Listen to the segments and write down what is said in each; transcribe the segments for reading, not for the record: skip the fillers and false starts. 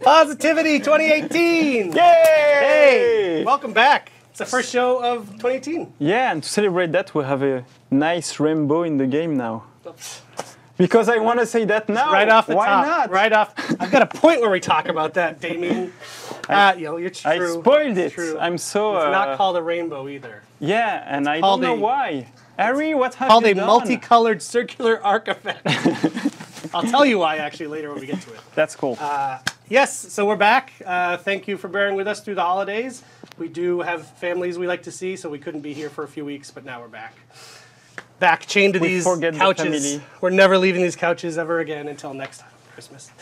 Positivity 2018! Yay! Hey, welcome back. It's the first show of 2018. Yeah, and to celebrate that, we have a nice rainbow in the game now. Because I want to say that now. Right off the Why top. not? Right off. I've got a point where we talk about that, Damien. It's true. I spoiled it. True. I'm so. It's not called a rainbow either. Yeah, and I don't know why. Ari, what have Called you a done? multicolored circular arc effect. I'll tell you why actually later when we get to it. That's cool. Yes, so we're back. Thank you for bearing with us through the holidays. We do have families we like to see, so we couldn't be here for a few weeks, but now we're back. Back chained to these couches. We're never leaving these couches ever again until next Christmas.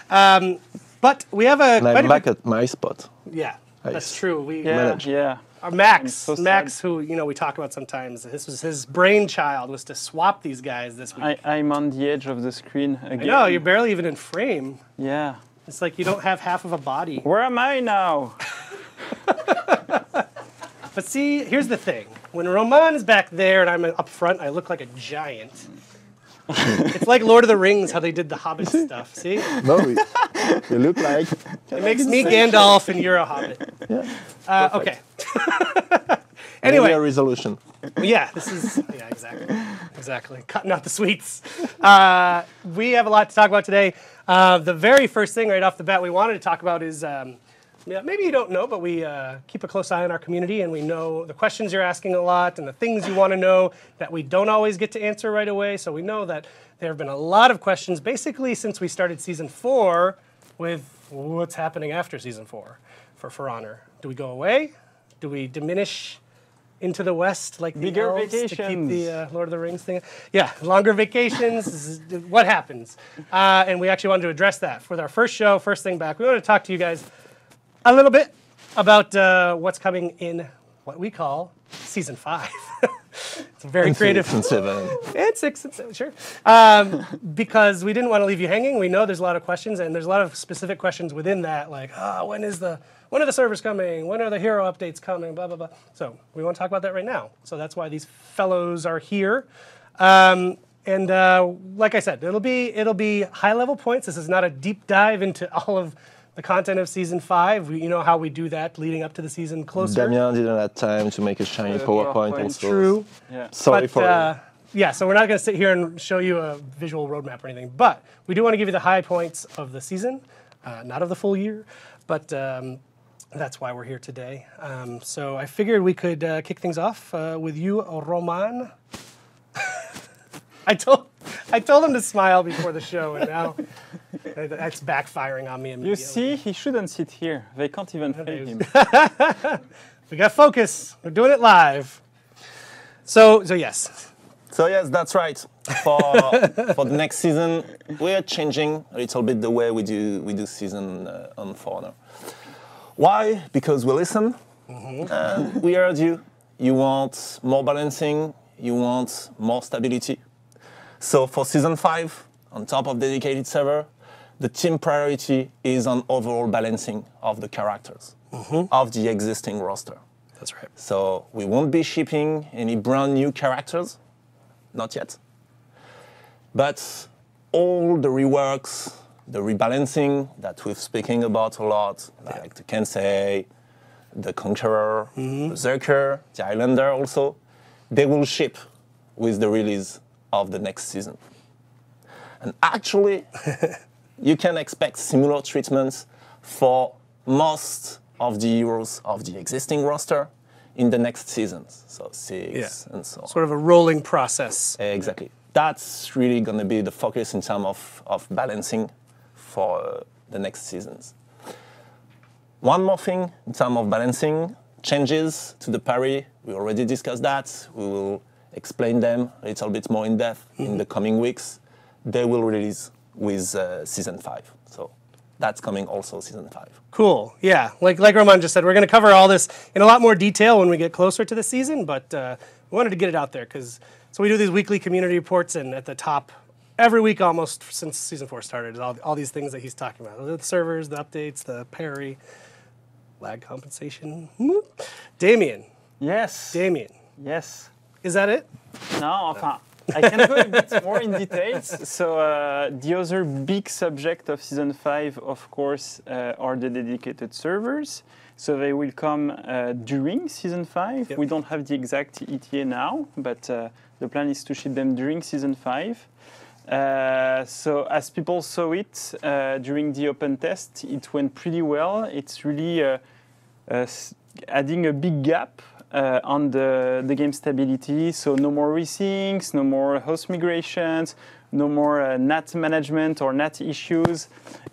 But we have a... And I'm back at my spot. Yeah, that's true. Yeah. Our Max, So who we talk about sometimes, this was his brainchild, was to swap these guys this week. I'm on the edge of the screen again. No, you're barely even in frame. Yeah. It's like you don't have half of a body. Where am I now? But see, here's the thing. When Roman is back there and I'm up front, I look like a giant. It's like Lord of the Rings, how they did the Hobbit stuff. See? No, you look like... It makes me Gandalf and you're a Hobbit. Yeah. Okay. Anyway. Maybe a resolution. Yeah, this is... Yeah, exactly. Cutting out the sweets. We have a lot to talk about today. The very first thing right off the bat we wanted to talk about is... maybe you don't know, but we keep a close eye on our community, and we know the questions you're asking a lot and the things you want to know that we don't always get to answer right away. So we know that there have been a lot of questions basically since we started Season 4 with what's happening after Season 4 For Honor. Do we go away? Do we diminish into the west like the Bigger elves vacations. to keep the Lord of the Rings thing? Yeah, longer vacations. This is what happens? And we actually wanted to address that. For our first show, first thing back, we wanted to talk to you guys a little bit about what's coming in what we call Season 5. It's a very creative. 6 and 7. And 6 and 7, sure. Because we didn't want to leave you hanging. We know there's a lot of questions, and there's a lot of specific questions within that, like, when are the servers coming? When are the hero updates coming? Blah, blah, blah. So we want to talk about that right now. So that's why these fellows are here. Like I said, it'll be high-level points. This is not a deep dive into all of the content of Season 5. You know how we do that leading up to the season closer. Damien didn't have time to make a shiny PowerPoint also. True. Yeah. Sorry for yeah, so we're not going to sit here and show you a visual roadmap or anything, but we do want to give you the high points of the season, not of the full year, but that's why we're here today. So I figured we could kick things off with you, Roman. I told him to smile before the show, and now that's backfiring on me immediately. You see, he shouldn't sit here. They can't even feel him. We got focus. We're doing it live. So yes. So yes, that's right. For the next season, we are changing a little bit the way we do season on For Honor. Why? Because we listen. We heard you. You want more balancing. You want more stability. So for Season 5, on top of dedicated server, the team priority is on overall balancing of the characters of the existing roster. That's right. So we won't be shipping any brand new characters, not yet. But all the reworks, the rebalancing that we've speaking about a lot, like the Kensei, the Conqueror, the Zerker, the Islander also, they will ship with the release of the next season. And actually, you can expect similar treatments for most of the heroes of the existing roster in the next seasons. So 6 and so on. Sort of a rolling process. Exactly. That's really going to be the focus in terms of balancing for the next seasons. One more thing in terms of balancing, changes to the parry. We already discussed that. We will explain them a little bit more in depth in the coming weeks. They will release with Season 5. So that's coming also Season 5. Cool. Yeah. Like Roman just said, we're going to cover all this in a lot more detail when we get closer to the season, but we wanted to get it out there because so we do these weekly community reports, and at the top, every week almost since Season 4 started, all these things that he's talking about. The servers, the updates, the parry, lag compensation. Damien. Yes. Damien. Yes. Is that it? Non, enfin, I can go a bit more in details. So the other big subject of Season 5, of course, are the dedicated servers. So they will come during Season 5. Yep. We don't have the exact ETA now, but the plan is to ship them during Season 5. So as people saw it during the open test, it went pretty well. It's really adding a big gap on the game stability. So no more resyncs, no more host migrations, no more NAT management or NAT issues.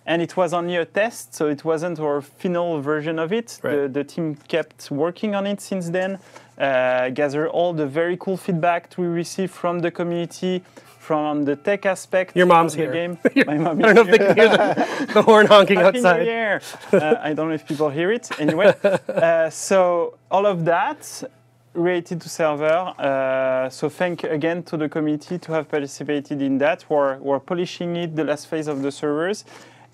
And it was only a test, so it wasn't our final version of it. Right. The team kept working on it since then, gather all the very cool feedback we received from the community, from the tech aspect Your mom's of the here. game. My mom I don't know if they can hear the horn honking Happy New outside. Year. I don't know if people hear it. Anyway, so all of that related to server. So thank again to the community to have participated in that. We're polishing it, the last phase of the servers.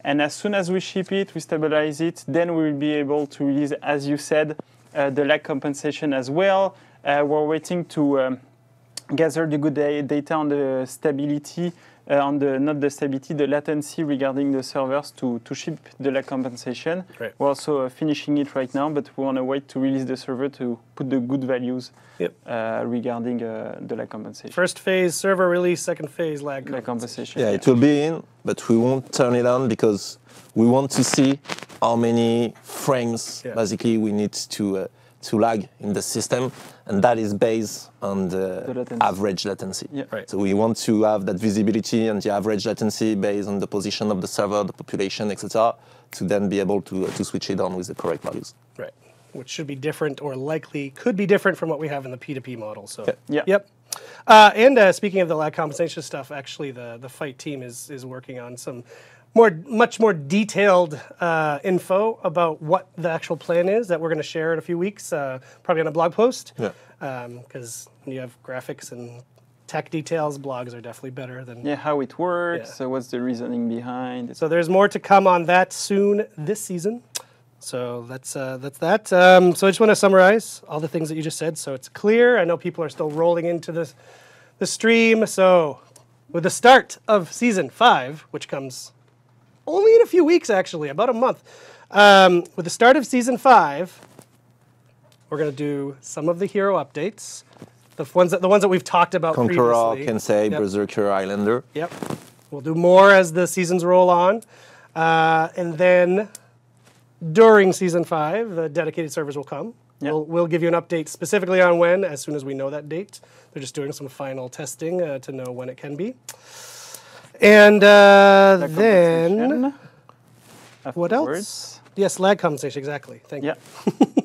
And as soon as we ship it, we stabilize it, then we will be able to release, as you said, the lag compensation as well. We're waiting to gather the good data on the stability, not the stability, the latency regarding the servers to ship the lag compensation. Right. We're also finishing it right now, but we want to wait to release the server to put the good values regarding the lag compensation. First phase server release, second phase lag compensation. Yeah, it will be in, but we won't turn it on because we want to see how many frames basically we need to lag in the system, and that is based on the average latency. Yeah. Right. So we want to have that visibility and the average latency based on the position of the server, the population, etc., to then be able to switch it on with the correct values. Right. Which should be different, or likely could be different from what we have in the P2P model. So. Yeah. Yep. And speaking of the lag compensation stuff, actually the fight team is working on some much more detailed info about what the actual plan is that we're going to share in a few weeks, probably on a blog post. Yeah. Because when you have graphics and tech details, blogs are definitely better than... Yeah, how it works, what's the reasoning behind it. So there's more to come on that soon this season. So that's that. So I just want to summarize all the things that you just said so it's clear. I know people are still rolling into the stream. So with the start of Season 5, which comes only in a few weeks, actually, about a month. With the start of Season 5, we're going to do some of the hero updates. The ones that we've talked about Conqueror, previously. Kensei, Berserker, Islander. Yep. We'll do more as the seasons roll on. And then during Season 5, the dedicated servers will come. Yep. We'll give you an update specifically on when, as soon as we know that date. They're just doing some final testing to know when it can be. And then, what else? Yes, lag compensation, exactly. Thank you.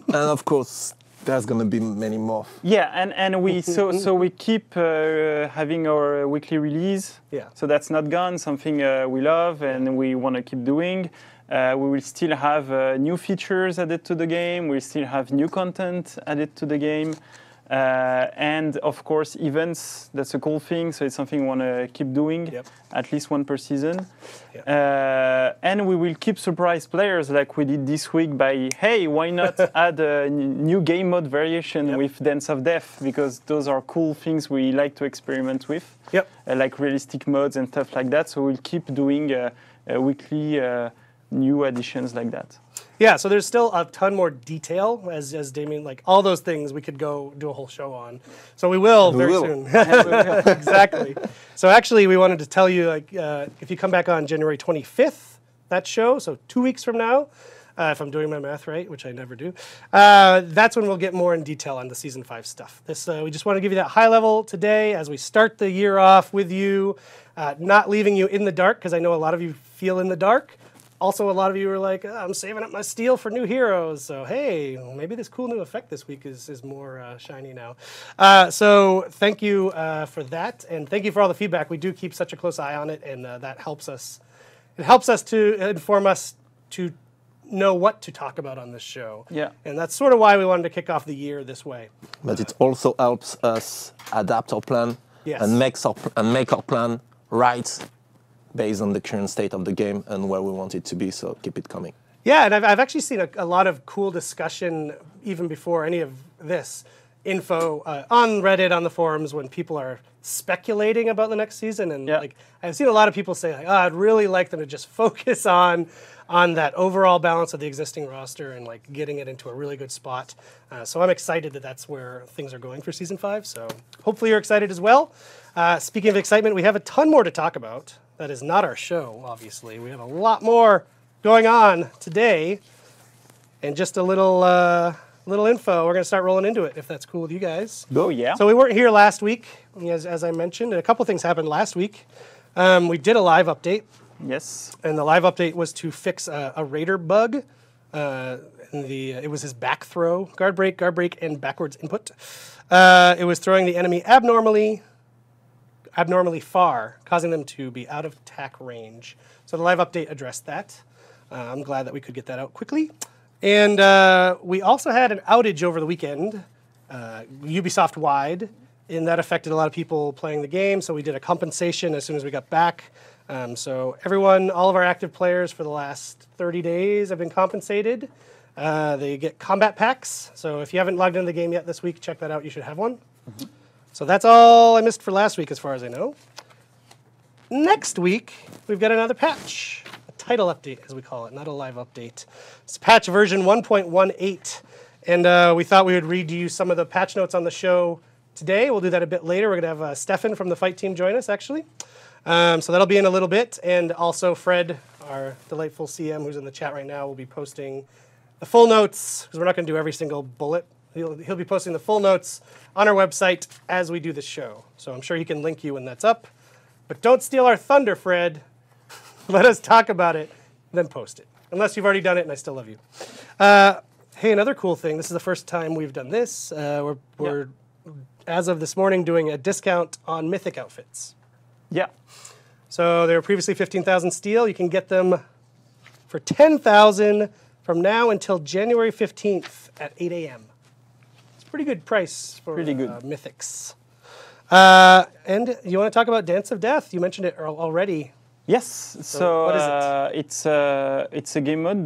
And of course, there's going to be many more. Yeah, and we so we keep having our weekly release. Yeah. So that's not gone. Something we love and we want to keep doing. We will still have new features added to the game. We still have new content added to the game. And of course, events, that's a cool thing. So it's something we want to keep doing, at least one per season. And we will keep surprise players like we did this week by, hey, why not add a new game mode variation with Dance of Death? Because those are cool things we like to experiment with, like realistic modes and stuff like that. So we'll keep doing weekly new additions like that. Yeah, so there's still a ton more detail, as Damien, like all those things we could go do a whole show on. So we will very soon. Exactly. So actually, we wanted to tell you, like, if you come back on January 25th, that show, so 2 weeks from now, if I'm doing my math right, which I never do, that's when we'll get more in detail on the Season 5 stuff. We just want to give you that high level today as we start the year off with you, not leaving you in the dark, because I know a lot of you feel in the dark. Also, a lot of you are like, I'm saving up my steel for new heroes. So, hey, maybe this cool new effect this week is more shiny now. So thank you for that. And thank you for all the feedback. We do keep such a close eye on it, and that helps us. It helps us to inform us to know what to talk about on this show. Yeah. And that's sort of why we wanted to kick off the year this way. But it also helps us adapt our plan and make our plan right based on the current state of the game and where we want it to be, so keep it coming. Yeah, and I've actually seen a lot of cool discussion even before any of this info on Reddit, on the forums, when people are speculating about the next season, and Yeah. like I've seen a lot of people say, like, I'd really like them to just focus on that overall balance of the existing roster and like getting it into a really good spot. So I'm excited that that's where things are going for season 5. So hopefully you're excited as well. Speaking of excitement, we have a ton more to talk about. That is not our show, obviously. We have a lot more going on today, and just a little info. We're going to start rolling into it, if that's cool with you guys. Oh, yeah. So we weren't here last week, as I mentioned, and a couple things happened last week. We did a live update, Yes. and the live update was to fix a Raider bug. It was his back throw, guard break, and backwards input. It was throwing the enemy abnormally far, causing them to be out of attack range. So the live update addressed that. I'm glad that we could get that out quickly. And we also had an outage over the weekend, Ubisoft-wide, and that affected a lot of people playing the game, so we did a compensation as soon as we got back. So everyone, all of our active players for the last 30 days have been compensated. They get combat packs, so if you haven't logged into the game yet this week, check that out. You should have one. Mm-hmm. So that's all I missed for last week as far as I know. Next week, we've got another patch. Title update, as we call it, not a live update. It's patch version 1.18, and we thought we would read you some of the patch notes on the show today. We'll do that a bit later. We're going to have Stefan from the fight team join us, actually. So that'll be in a little bit, and also Fred, our delightful CM who's in the chat right now, will be posting the full notes, because we're not going to do every single bullet. He'll be posting the full notes on our website as we do the show. So I'm sure he can link you when that's up. But don't steal our thunder, Fred. Let us talk about it, then post it. Unless you've already done it, and I still love you. Hey, another cool thing. This is the first time we've done this. We're as of this morning, doing a discount on Mythic outfits. Yeah. So they were previously 15,000 steel. You can get them for 10,000 from now until January 15th at 8 a.m. It's a pretty good price for Mythics. And you want to talk about Dance of Death? You mentioned it already. Yes, so what is it? It's a game mode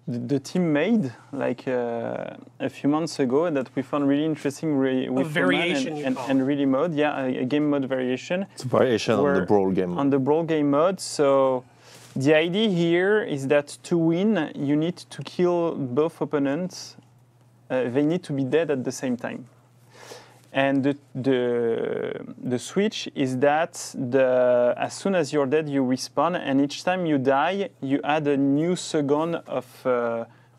the team made like a few months ago that we found really interesting with variation and really mode. Yeah, a game mode variation. It's a variation on the Brawl game mode. On the Brawl game mode. So the idea here is that to win, you need to kill both opponents. They need to be dead at the same time. And the switch is that as soon as you're dead, you respawn, and each time you die, you add a new second of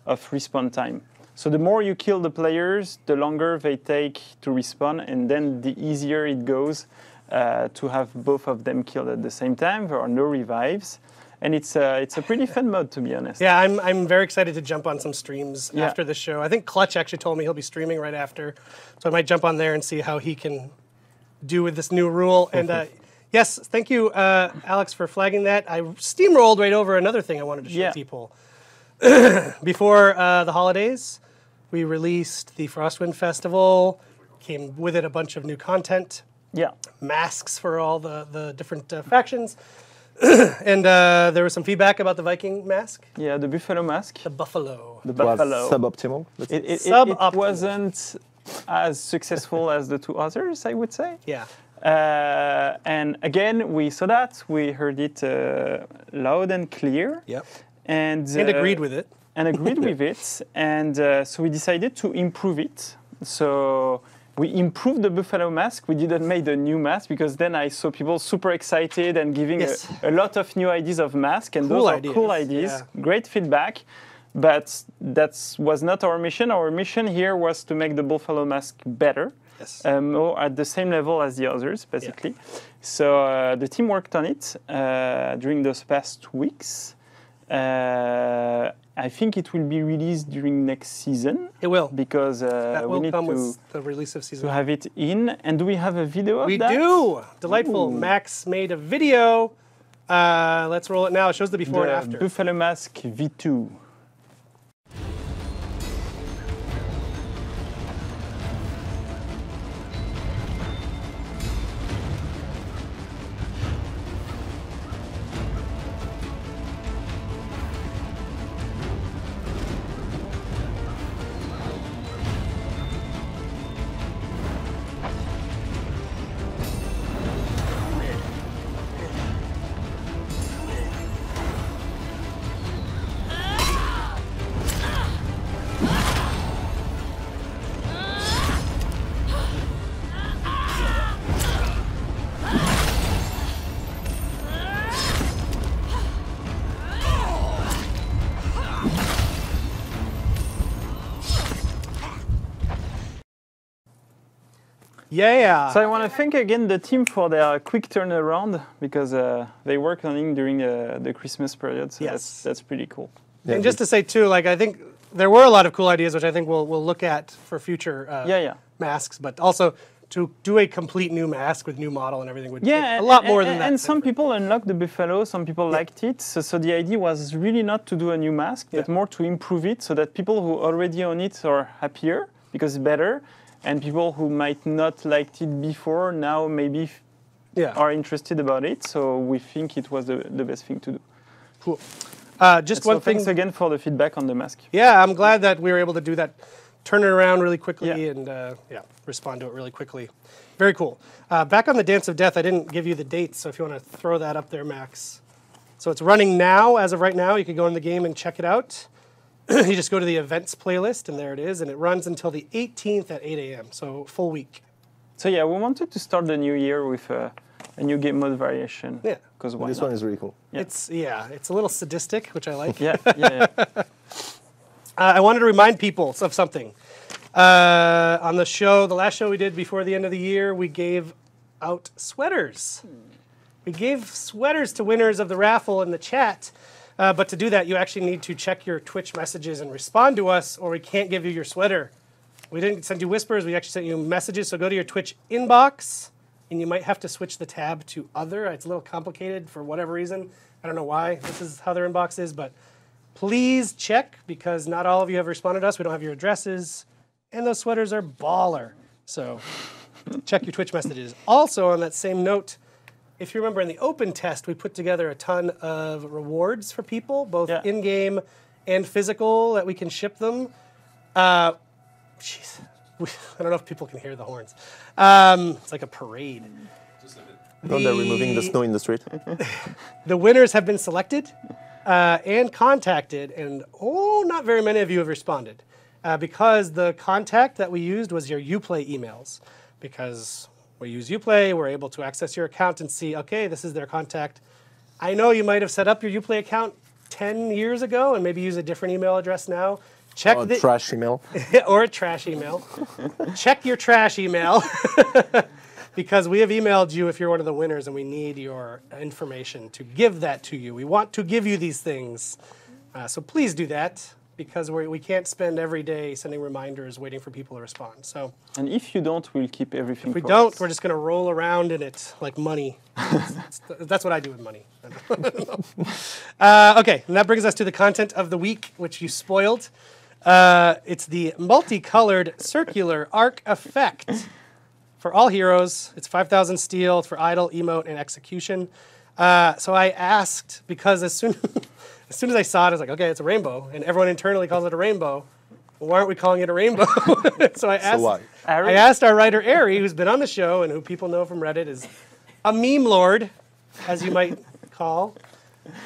respawn time. So the more you kill the players, the longer they take to respawn, and then the easier it goes to have both of them killed at the same time. There are no revives. And it's a pretty fun mode, to be honest. Yeah, I'm very excited to jump on some streams after the show. I think Clutch actually told me he'll be streaming right after, so I might jump on there and see how he can do with this new rule. And yes, thank you, Alex, for flagging that. I steamrolled right over another thing I wanted to show people. Before the holidays, we released the Frostwind Festival. Came with it a bunch of new content. Yeah. Masks for all the different factions. And there was some feedback about the Viking mask. Yeah, the buffalo mask. The buffalo. The buffalo. Was suboptimal. It wasn't as successful as the two others, I would say. Yeah. And again, we saw that. We heard it loud and clear. Yep. And agreed with it. And agreed with it. And so we decided to improve it. So we improved the buffalo mask. We didn't make a new mask because then I saw people super excited and giving a lot of new ideas of mask. And those are cool ideas, great feedback. But that was not our mission. Our mission here was to make the buffalo mask better. Yes. Or at the same level as the others, basically. Yeah. So the team worked on it during those past weeks. I think it will be released during next season. It will. Because we need with the release of season to have it in. And do we have a video of that? We do. Delightful. Ooh. Max made a video. Let's roll it now. It shows the before and after. Buffalo Mask V2. Yeah. So I want to thank again the team for their quick turnaround because they worked on it during the Christmas period. So Yes. that's pretty cool. Yeah, And just to say too, like I think there were a lot of cool ideas, which I think we'll look at for future masks, but also to do a complete new mask with new model and everything would take a lot more than that. And some people unlocked the buffalo, some people liked it. So the idea was really not to do a new mask, but more to improve it so that people who already own it are happier because it's better, and people who might not liked it before now maybe are interested about it. So we think it was the best thing to do. Cool. Just one thing. Thanks again for the feedback on the mask. Yeah, I'm glad that we were able to do that, turn it around really quickly and respond to it really quickly. Very cool. Back on the Dance of Death, I didn't give you the dates, so if you want to throw that up there, Max. So it's running now, as of right now. You can go in the game and check it out. You just go to the events playlist, and there it is, and it runs until the 18th at 8 a.m., so full week. So yeah, we wanted to start the new year with a new game mode variation. Yeah. Because This one is really cool. Yeah. It's a little sadistic, which I like. Yeah. I wanted to remind people of something. On the show, the last show we did before the end of the year, we gave out sweaters. We gave sweaters to winners of the raffle in the chat. But to do that, you actually need to check your Twitch messages and respond to us, or we can't give you your sweater. We didn't send you whispers, we actually sent you messages. So go to your Twitch inbox, and you might have to switch the tab to other. It's a little complicated for whatever reason. I don't know why this is how their inbox is, but please check, because not all of you have responded to us. We don't have your addresses, and those sweaters are baller. So check your Twitch messages. Also, on that same note, if you remember in the open test, we put together a ton of rewards for people, both in-game and physical, that we can ship them. Jeez, I don't know if people can hear the horns. It's like a parade. No, they're removing the snow in the street. The winners have been selected and contacted, and not very many of you have responded because the contact that we used was your Uplay emails. Because we use Uplay, we're able to access your account and see, okay, this is their contact. I know you might have set up your Uplay account 10 years ago and maybe use a different email address now. Check or a trash email. Or a trash email. Check your trash email. Because we have emailed you if you're one of the winners and we need your information to give that to you. We want to give you these things. So please do that, because we can't spend every day sending reminders waiting for people to respond. So, and if you don't, we'll keep everything. If we don't, we're just going to roll around in it like money. That's what I do with money. Okay, and that brings us to the content of the week, which you spoiled. It's the multicolored circular arc effect. For all heroes, it's 5,000 steel. It's for idle, emote, and execution. So I asked, because as soon as I saw it, I was like, okay, it's a rainbow. And everyone internally calls it a rainbow. Well, why aren't we calling it a rainbow? So I asked our writer, Ari, who's been on the show and who people know from Reddit is a meme lord, as you might call.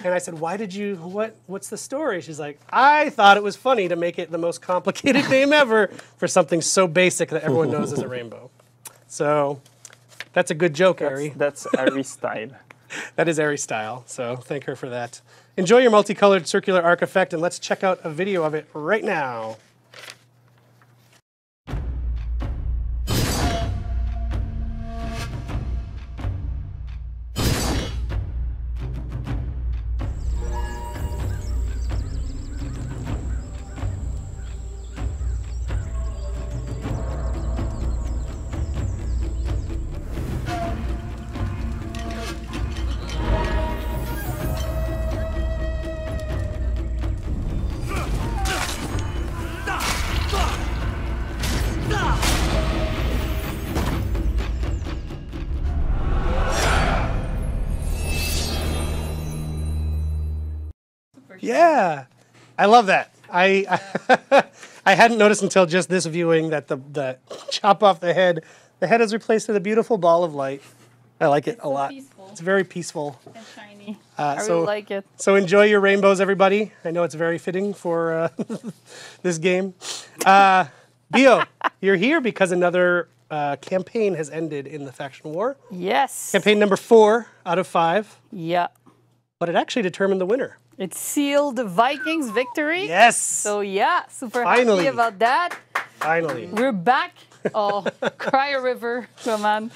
And I said, what's the story? She's like, I thought it was funny to make it the most complicated name ever for something so basic that everyone knows is a rainbow. So that's a good joke, Ari. That's Ari's style. That is Ari's style, so thank her for that. Enjoy your multicolored circular arc effect, and let's check out a video of it right now. Yeah, I love that. I hadn't noticed until just this viewing that the chop off the head is replaced with a beautiful ball of light. I like it a lot. Peaceful. It's very peaceful. And shiny. I really like it. So enjoy your rainbows, everybody. I know it's very fitting for this game. Bio, you're here because another campaign has ended in the faction war. Yes. Campaign number 4 out of 5. Yeah. But it actually determined the winner. It sealed the Vikings' victory. Yes. So yeah, super Finally. happy about that. Finally. We're back Oh, cry a river, Shaman.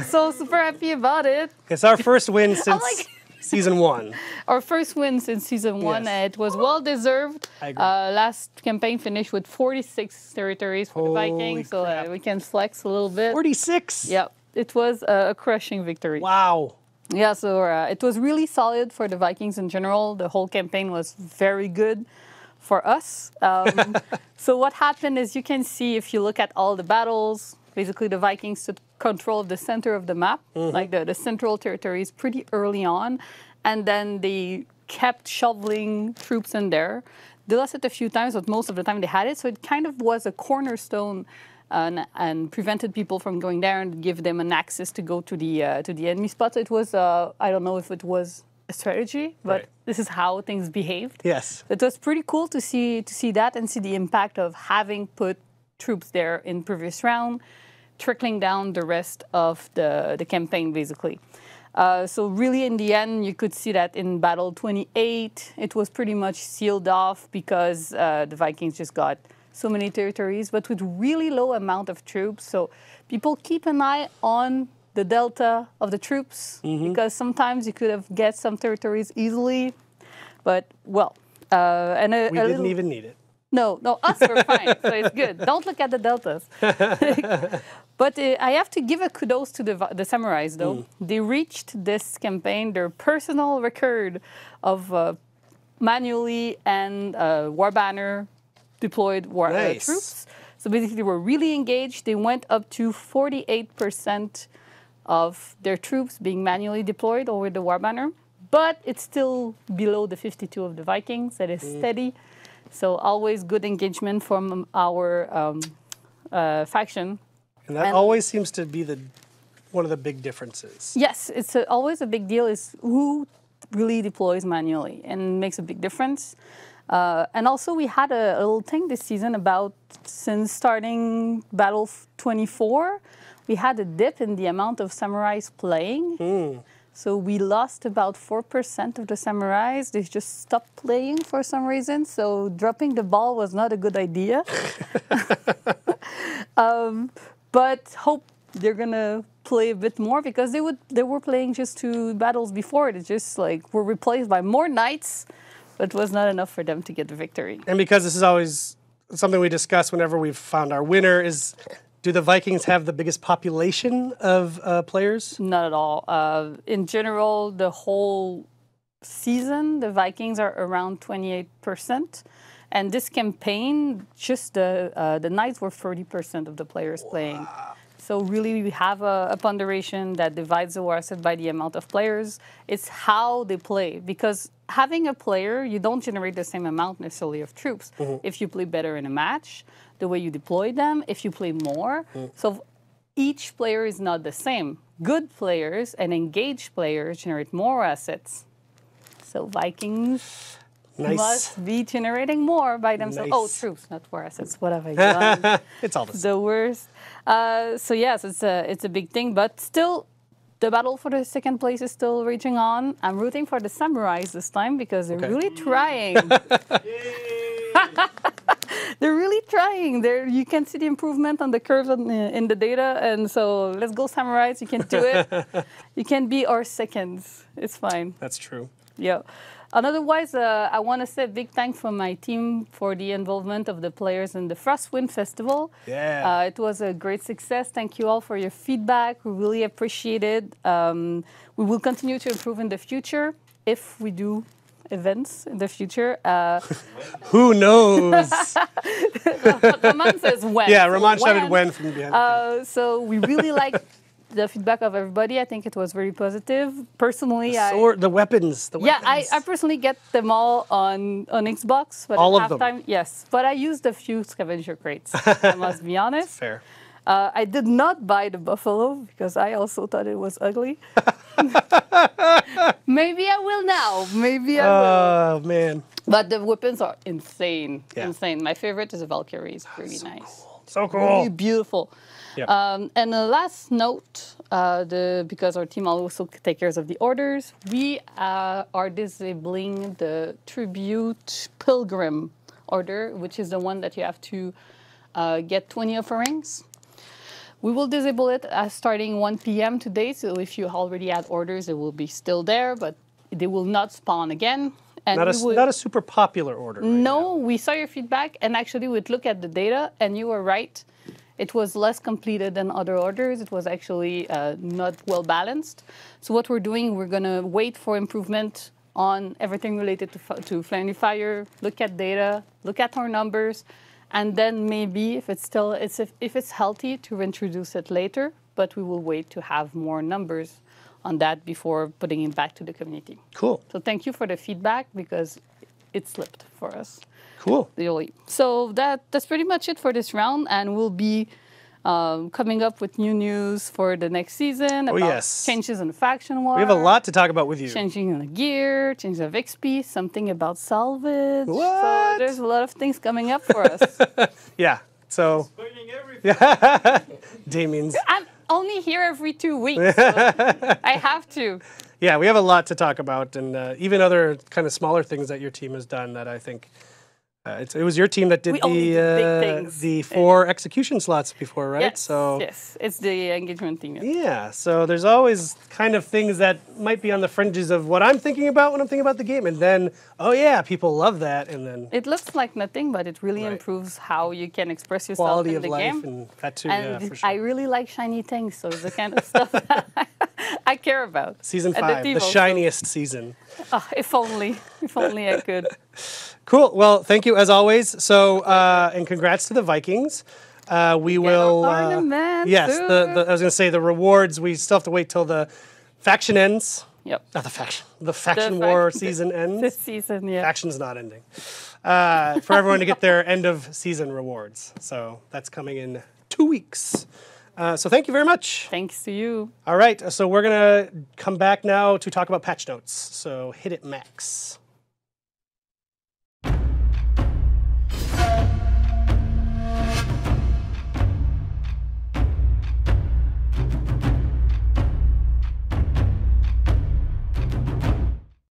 So super happy about it. It's our first win since like- season 1. Our first win since season 1. Yes. It was well deserved. I agree. Last campaign finished with 46 territories for the Holy Vikings, so crap. we can flex a little bit. 46. Yep, it was a crushing victory. Wow. Yeah, so it was really solid for the Vikings in general. The whole campaign was very good for us. So what happened is you can see if you look at all the battles, basically the Vikings took control of the center of the map, like the central territories pretty early on, and then they kept shoveling troops in there. They lost it a few times, but most of the time they had it, so it kind of was a cornerstone and prevented people from going there and give them an access to go to the enemy spots. It was, I don't know if it was a strategy, but Right. this is how things behaved. Yes. It was pretty cool to see that and see the impact of having put troops there in previous round, trickling down the rest of the campaign, basically. So really, in the end, you could see that in Battle 28, it was pretty much sealed off because the Vikings just got so many territories, but with really low amount of troops. So people keep an eye on the delta of the troops because sometimes you could have get some territories easily, but well, and We didn't even need it. no, us were fine, so it's good. Don't look at the deltas. But I have to give a kudos to the samurais, though. They reached this campaign their personal record of manually and war banner deployed Nice. troops. So basically, they were really engaged. They went up to 48% of their troops being manually deployed over the war banner, but it's still below the 52 of the Vikings. That is steady. So always good engagement from our faction. And that And- always seems to be one of the big differences. Yes, it's always a big deal is who really deploys manually and makes a big difference. And also we had a little thing this season about since starting Battle 24, we had a dip in the amount of samurais playing. So we lost about 4% of the samurais. They just stopped playing for some reason. So dropping the ball was not a good idea. But hope they're gonna play a bit more because they were playing just 2 battles before. It just like were replaced by more knights, but it was not enough for them to get the victory. And because this is always something we discuss whenever we've found our winner is, do the Vikings have the biggest population of players? Not at all. In general, the whole season, the Vikings are around 28%. And this campaign, just the Knights were 30% of the players playing. So really, we have a ponderation that divides the war asset by the amount of players. It's how they play. Because having a player, you don't generate the same amount necessarily of troops. If you play better in a match, the way you deploy them, if you play more. So each player is not the same. Good players and engaged players generate more assets. So Vikings Nice. must be generating more by themselves. Nice. Oh, troops, not war assets. What have I done? It's all the same. The worst. So yes, it's a big thing, but still, the battle for the second place is still raging on. I'm rooting for the samurais this time because they're really trying. They're really trying. You can see the improvement on the curves in the data, and so let's go samurais. You can do it. You can be our seconds. It's fine. That's true. Yeah. And otherwise, I want to say a big thanks for my team for the involvement of the players in the Frostwind Festival. Yeah. It was a great success. Thank you all for your feedback. We really appreciate it. We will continue to improve in the future if we do events in the future. Who knows? Roman says when. Yeah, So Ramon shouted when from behind. So we really like the feedback of everybody. I think it was very positive. Personally, The weapons. The yeah, weapons. I personally get them all on Xbox. But All at of them? halftime, yes. But I used a few scavenger crates, I must be honest. Fair. I did not buy the buffalo because I also thought it was ugly. Maybe I will now. Maybe I will. Oh, man. But the weapons are insane. Yeah. Insane. My favorite is a Valkyrie. It's pretty nice. So cool. Really beautiful. Yeah. And a last note, because our team also takes care of the orders, we are disabling the Tribute Pilgrim order, which is the one that you have to get 20 offerings. We will disable it starting 1 p.m. today, so if you already had orders, it will be still there, but they will not spawn again. And not a super popular order. Right no, we saw your feedback, and actually we'd look at the data, and you were right. It was less completed than other orders. It was actually not well balanced. So what we're doing, we're going to wait for improvement on everything related to Friendly Fire, look at data, look at our numbers, and then maybe if it's healthy to introduce it later, but we will wait to have more numbers on that before putting it back to the community. Cool. So thank you for the feedback because it slipped for us. Cool. Really. So that's pretty much it for this round, and we'll be coming up with new news for the next season about changes in the faction war. We have a lot to talk about with you. Changing in the gear, changes of XP, something about salvage. What? So there's a lot of things coming up for us. Yeah. So. Spoiling everything. Damien's. I'm only here every 2 weeks. So I have to. Yeah, we have a lot to talk about, and even other kind of smaller things that your team has done that I think. It was your team that did the 4 execution slots before, right? Yes, so yes, it's the engagement team. Yeah, so there's always kind of things that might be on the fringes of what I'm thinking about when I'm thinking about the game, and then, oh yeah, people love that, and then... It looks like nothing, but it really improves how you can express yourself quality in of the life game. And that too, and yeah, for sure. I really like shiny things, so it's the kind of stuff that I care about. Season 5, the shiniest season. Oh, if only I could. Cool. Well, thank you as always. So, and congrats to the Vikings. We will. Yes, I was going to say the rewards. We still have to wait till the faction ends. Yep. Not the faction. The faction war season ends. This season, yeah. Faction's not ending. For everyone to get their end of season rewards. So that's coming in 2 weeks. So thank you very much. Thanks to you. All right. So we're going to come back now to talk about patch notes. So hit it, Max.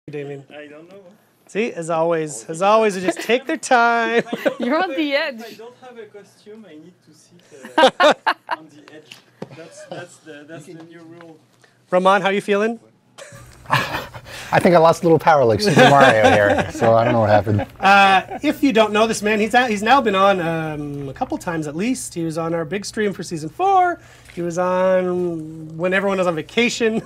Damien. I don't know. See, as always, they just take their time. You're on the edge. If I don't have a costume, I need to sit on the edge. That's the new rule. Ramon, how you feeling? I think I lost a little power like Super Mario here, so I don't know what happened. If you don't know this man, he's now been on a couple times at least. He was on our big stream for season 4. He was on when everyone was on vacation.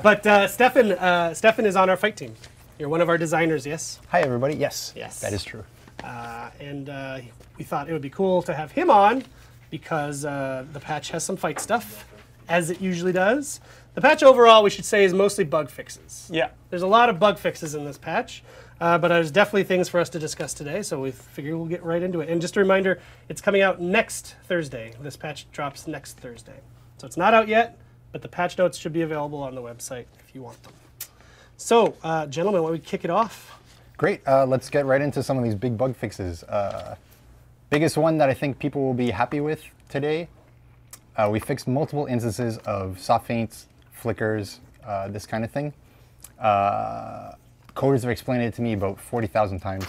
But Stefan is on our fight team. You're one of our designers, yes? Hi, everybody. Yes. Yes. That is true. And we thought it would be cool to have him on because the patch has some fight stuff, as it usually does. The patch overall, we should say, is mostly bug fixes. Yeah. There's a lot of bug fixes in this patch, but there's definitely things for us to discuss today, so we figure we'll get right into it. And just a reminder, it's coming out next Thursday. This patch drops next Thursday. So it's not out yet, but the patch notes should be available on the website if you want them. So, gentlemen, why don't we kick it off? Great. Let's get right into some of these big bug fixes. Biggest one that I think people will be happy with today, we fixed multiple instances of soft feints, flickers, this kind of thing. Coders have explained it to me about 40,000 times.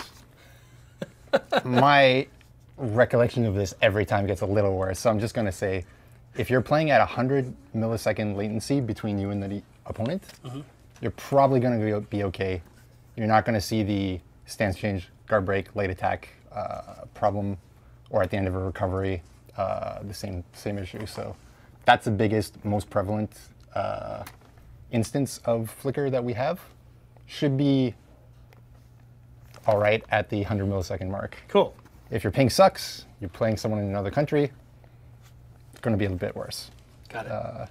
My recollection of this every time gets a little worse, so I'm just going to say, if you're playing at 100 millisecond latency between you and the opponent, you're probably going to be okay. You're not going to see the stance change, guard break, late attack problem, or at the end of a recovery, the same issue. So that's the biggest, most prevalent instance of flicker that we have. Should be all right at the 100 millisecond mark. Cool. If your ping sucks, you're playing someone in another country, it's going to be a little bit worse. Got it.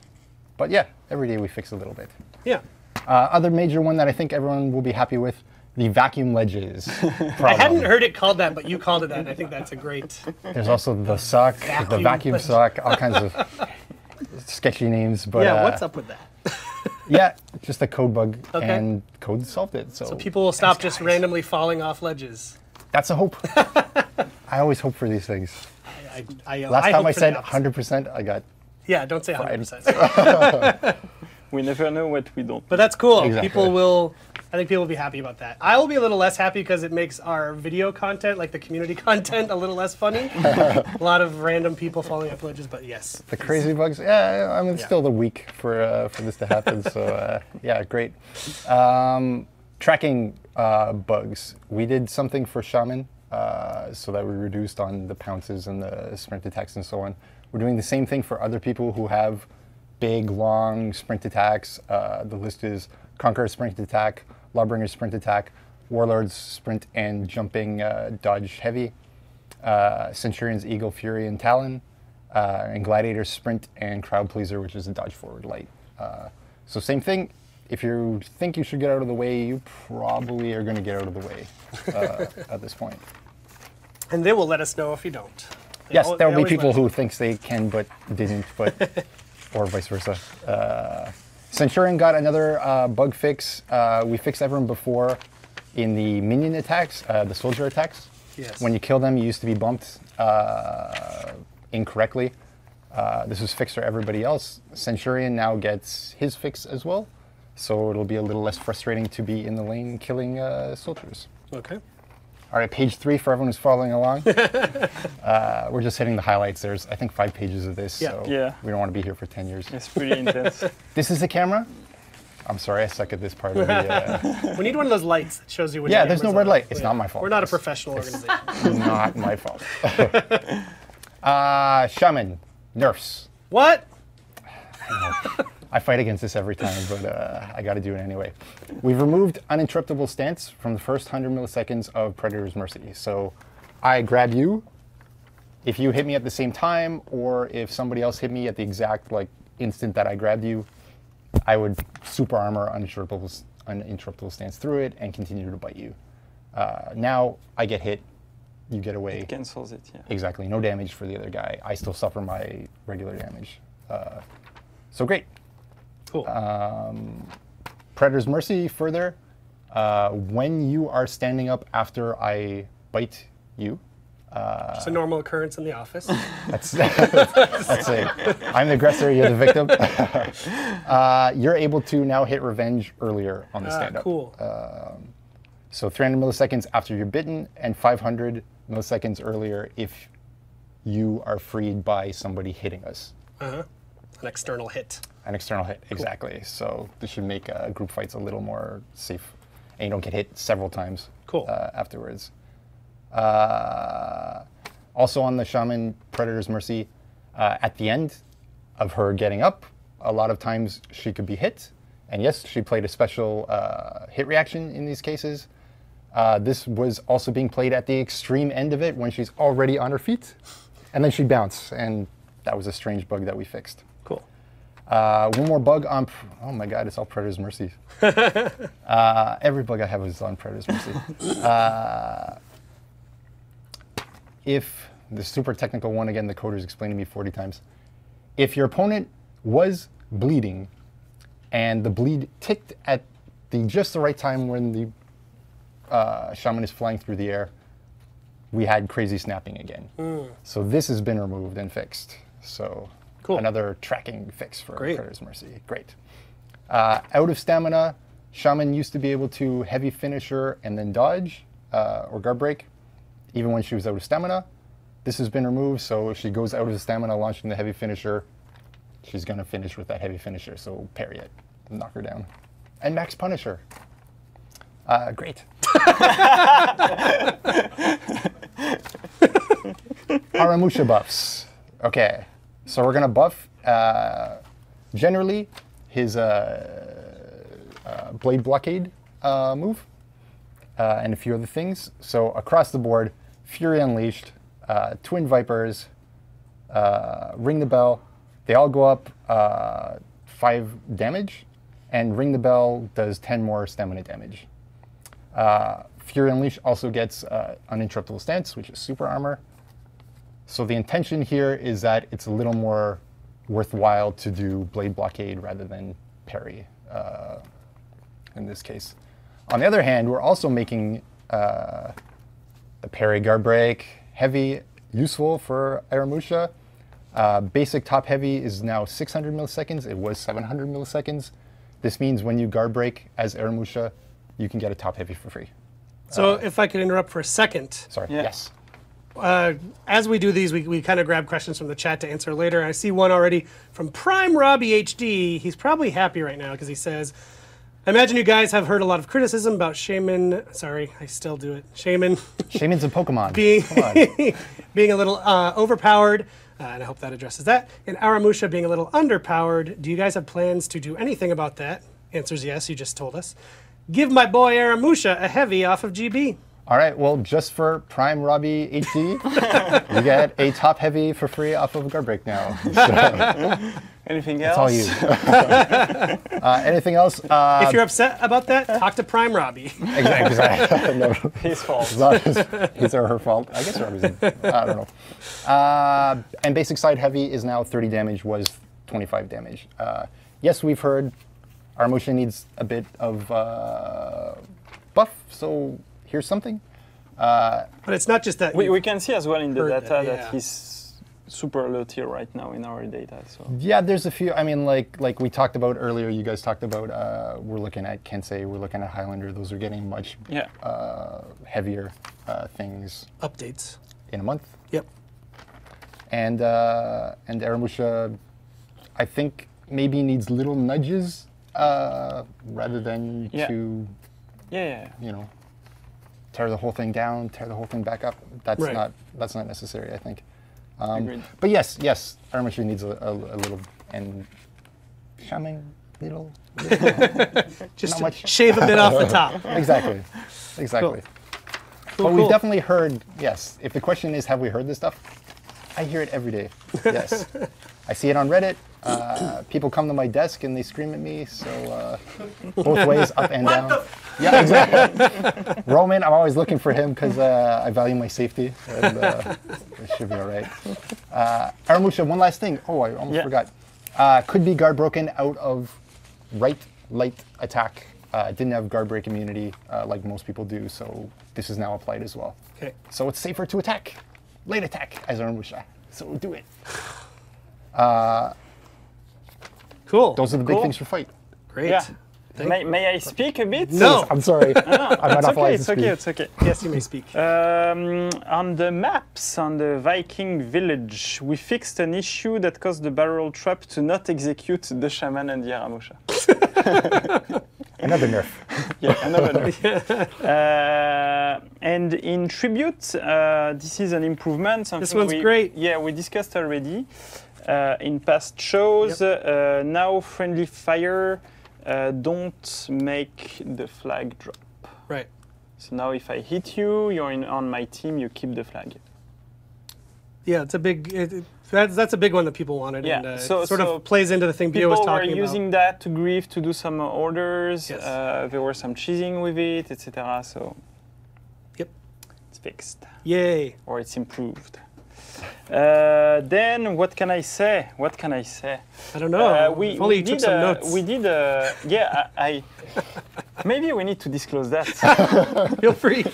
But yeah, every day we fix a little bit. Yeah. Other major one that I think everyone will be happy with, the vacuum ledges problem. I hadn't heard it called that, but you called it that. I think that's a great... There's also the suck, the vacuum suck, all kinds of sketchy names. But yeah, what's up with that? Yeah, just a code bug, Okay. and code solved it. So people will stop just randomly falling off ledges. That's a hope. I always hope for these things. I Last time hope I for said the opposite. 100%, I got... Yeah, don't say 100%. We never know what we don't. But that's cool. Exactly. I think people will be happy about that. I will be a little less happy because it makes our video content, like the community content, a little less funny. A lot of random people falling off ledges, but yes. The crazy bugs, yeah, I mean, it's still the week for this to happen, so yeah, great. Tracking bugs. We did something for Shaman so that we reduced on the pounces and the sprint attacks and so on. We're doing the same thing for other people who have big, long sprint attacks. The list is Conqueror's sprint attack, Lawbringer's sprint attack, Warlord's sprint and jumping dodge heavy, Centurion's Eagle, Fury, and Talon, and Gladiator's sprint and Crowd Pleaser, which is a dodge forward light. So same thing. If you think you should get out of the way, you probably are going to get out of the way at this point. And they will let us know if you don't. Yes, there will be people who thinks they can but didn't, but or vice versa. Centurion got another bug fix. We fixed everyone before in the minion attacks, the soldier attacks. Yes. When you kill them, you used to be bumped incorrectly. This was fixed for everybody else. Centurion now gets his fix as well, so it'll be a little less frustrating to be in the lane killing soldiers. Okay. All right, page 3 for everyone who's following along. We're just hitting the highlights. There's, I think, 5 pages of this, so we don't want to be here for 10 years. It's pretty intense. This is the camera. I'm sorry, I suck at this part of the... We need one of those lights that shows you when Yeah, your there's no camera's red on. light. It's not my fault. We're not a professional organization. Not my fault. Shaman, nerfs. What? I fight against this every time, but I got to do it anyway. We've removed uninterruptible stance from the first 100 milliseconds of Predator's Mercy. So I grab you. If you hit me at the same time, or if somebody else hit me at the exact instant that I grabbed you, I would super armor uninterruptible stance through it and continue to bite you. Now I get hit, you get away. It cancels it, yeah. Exactly, no damage for the other guy. I still suffer my regular damage. So great. Cool. Predator's Mercy further. When you are standing up after I bite you, Just a normal occurrence in the office. that's it. I'm the aggressor, you're the victim. You're able to now hit revenge earlier on the stand-up. Cool. So 300 milliseconds after you're bitten, and 500 milliseconds earlier if you are freed by somebody hitting us. An external hit. An external hit, exactly. So this should make group fights a little more safe, and you don't get hit several times afterwards. Also on the Shaman Predator's Mercy, at the end of her getting up, a lot of times she could be hit. And yes, she played a special hit reaction in these cases. This was also being played at the extreme end of it when she's already on her feet. And then she'd bounce, and that was a strange bug that we fixed. Cool. One more bug on, oh my God, it's all Predator's Mercy. Every bug I have is on Predator's Mercy. If, the super technical one, again, the coders explained to me 40 times. If your opponent was bleeding and the bleed ticked at just the right time when the Shaman is flying through the air, we had crazy snapping again. So this has been removed and fixed. So another tracking fix for Predator's Mercy. Great. Out of stamina, Shaman used to be able to heavy finisher and then dodge or guard break, even when she was out of stamina. This has been removed, so if she goes out of stamina launching the heavy finisher, she's going to finish with that heavy finisher, so parry it, knock her down. And max punish her. Great. Aramusha buffs. Okay, so we're going to buff, generally, his blade blockade move, and a few other things. So across the board, Fury Unleashed, Twin Vipers, Ring the Bell, they all go up 5 damage, and Ring the Bell does 10 more stamina damage. Fury Unleashed also gets uninterruptible stance, which is super armor. So the intention here is that it's a little more worthwhile to do blade blockade rather than parry in this case. On the other hand, we're also making the parry guard break heavy useful for Aramusha. Basic top heavy is now 600 milliseconds. It was 700 milliseconds. This means when you guard break as Aramusha, you can get a top heavy for free. So if I could interrupt for a second. Sorry. Yeah. Yes. As we do these, we kind of grab questions from the chat to answer later. I see one already from Prime Robbie HD. He's probably happy right now because he says, I imagine you guys have heard a lot of criticism about Shaman. Sorry, I still do it. Shaman. Shaman's a Pokemon. being a little overpowered. And I hope that addresses that. And Aramusha being a little underpowered. Do you guys have plans to do anything about that? Answer's yes, you just told us. Give my boy Aramusha a heavy off of GB. All right, well, just for Prime Robbie HD, you get a top heavy for free off of guard break now. So, Anything else? it's all you. Anything else? If you're upset about that, talk to Prime Robbie. Exactly. No, His fault. it's not his or her fault. I guess Robbie's I don't know. And basic side heavy is now 30 damage, was 25 damage. Yes, we've heard Aramusha needs a bit of buff, so here's something. But it's not just that. We can see as well in the Heard data that, that yeah. he's super low tier right now in our data. So Yeah, there's a few. I mean, like we talked about earlier, you guys talked about, we're looking at Kensei, we're looking at Highlander. Those are getting much yeah, heavier things updates. in a month. Yep. And Aramusha, I think maybe needs little nudges rather than Yeah. to, yeah. you know, tear the whole thing down, tear the whole thing back up. That's Right. not necessary, I think. Agreed. But yes, Aramusha needs a little, and Shaman little. Just Not to much. shave a bit off the top. Exactly. Cool, But we've cool. definitely heard, yes. If the question is, have we heard this stuff? I hear it every day. Yes. I see it on Reddit. People come to my desk and they scream at me. So both ways, up and down. Yeah, exactly. Roman, I'm always looking for him because I value my safety. And it should be all right. Aramusha, one last thing. Oh, I almost Yeah. forgot. Could be guard broken out of right light attack. Didn't have guard break immunity like most people do, so this is now applied as well. Okay. So it's safer to attack, light attack as Aramusha. So do it. Cool. Those are the big Cool. things for fight. Great. Yeah. Thank- May I speak a bit? No. I'm sorry. I'm not It's okay. authorized It's to okay. speak. It's okay. Yes, you may speak. On the maps on the Viking village, we fixed an issue that caused the barrel trap to not execute the Shaman and the Aramusha. Another nerf. Yeah, another nerf. And in tribute, this is an improvement. This one's great. Yeah, we discussed already in past shows. Now friendly fire don't make the flag drop. Right. So now if I hit you, you're on my team, you keep the flag. Yeah, it's a big. That's a big one that people wanted. Yeah, And, it so- sort so of plays into the thing Bio was People were talking using that to grief to do some orders. Yes. There were some cheesing with it, etc. So Yep. it's fixed about. Yay. or it's improved. Then what can I say? What can I say? I don't know. We If only you did took some notes. we did yeah. I maybe we need to disclose that. Feel free.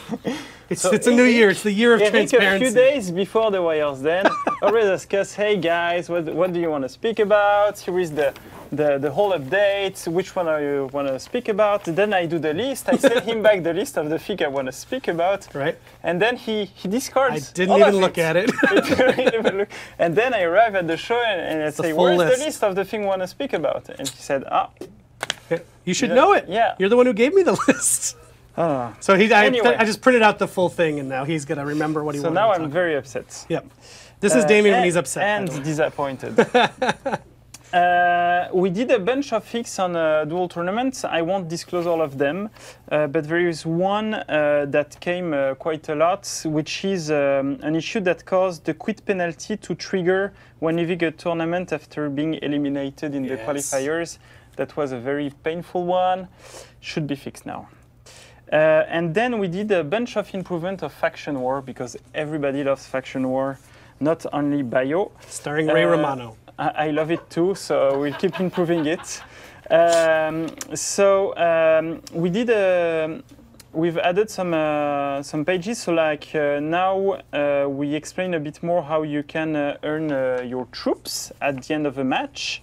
It's So a new year. It's the year of Eric, a transparency. few days before the wires, then always ask us, hey guys, what do you want to speak about? Here is the whole update. Which one are you want to speak about? Then I do the list. I send him back the list of the thing I want to speak about. Right. And then he discards. I didn't all even of look at it. He didn't even look. And then I arrive at the show and I say, full where's list. the list of the thing I want to speak about? And he said, You should know it. Yeah. You're the one who gave me the list. So Anyway. I just printed out the full thing, and now he's gonna remember what he so wanted. now to I'm talk very upset. Yep. This is Damien when and- he's upset. by And the way. disappointed. We did a bunch of fix on dual tournaments. I won't disclose all of them, but there is one that came quite a lot, which is an issue that caused the quit penalty to trigger when leaving a tournament after being eliminated in the Yes. qualifiers. That was a very painful one. Should be fixed now. And then we did a bunch of improvement of Faction War because everybody loves Faction War, not only Bio. Starring Ray Romano. I love it too, so we'll keep improving it. We did we've added some pages. So like now we explain a bit more how you can earn your troops at the end of a match.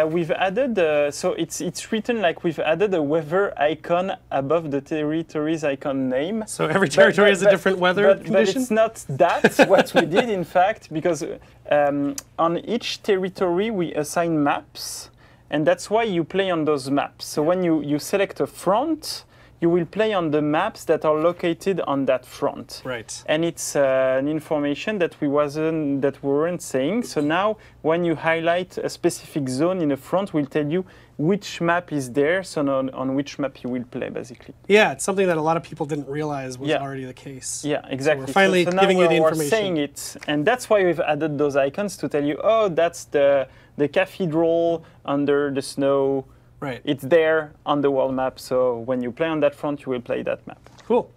We've added, so it's written like we've added a weather icon above the territory's icon name. So every territory has a different weather condition? But it's not that what we did, in fact, because on each territory we assign maps, and that's why you play on those maps. So when you select a front, you will play on the maps that are located on that front. Right. And it's an information that we weren't saying. So now, when you highlight a specific zone in the front, we'll tell you which map is there, so on which map you will play, basically. Yeah, it's something that a lot of people didn't realize was already the case. Yeah, exactly. So we're finally so now giving you the we're information. saying it, and that's why we've added those icons to tell you, oh, that's the cathedral under the snow. Right. It's there on the world map, so when you play on that front, you will play that map. Cool.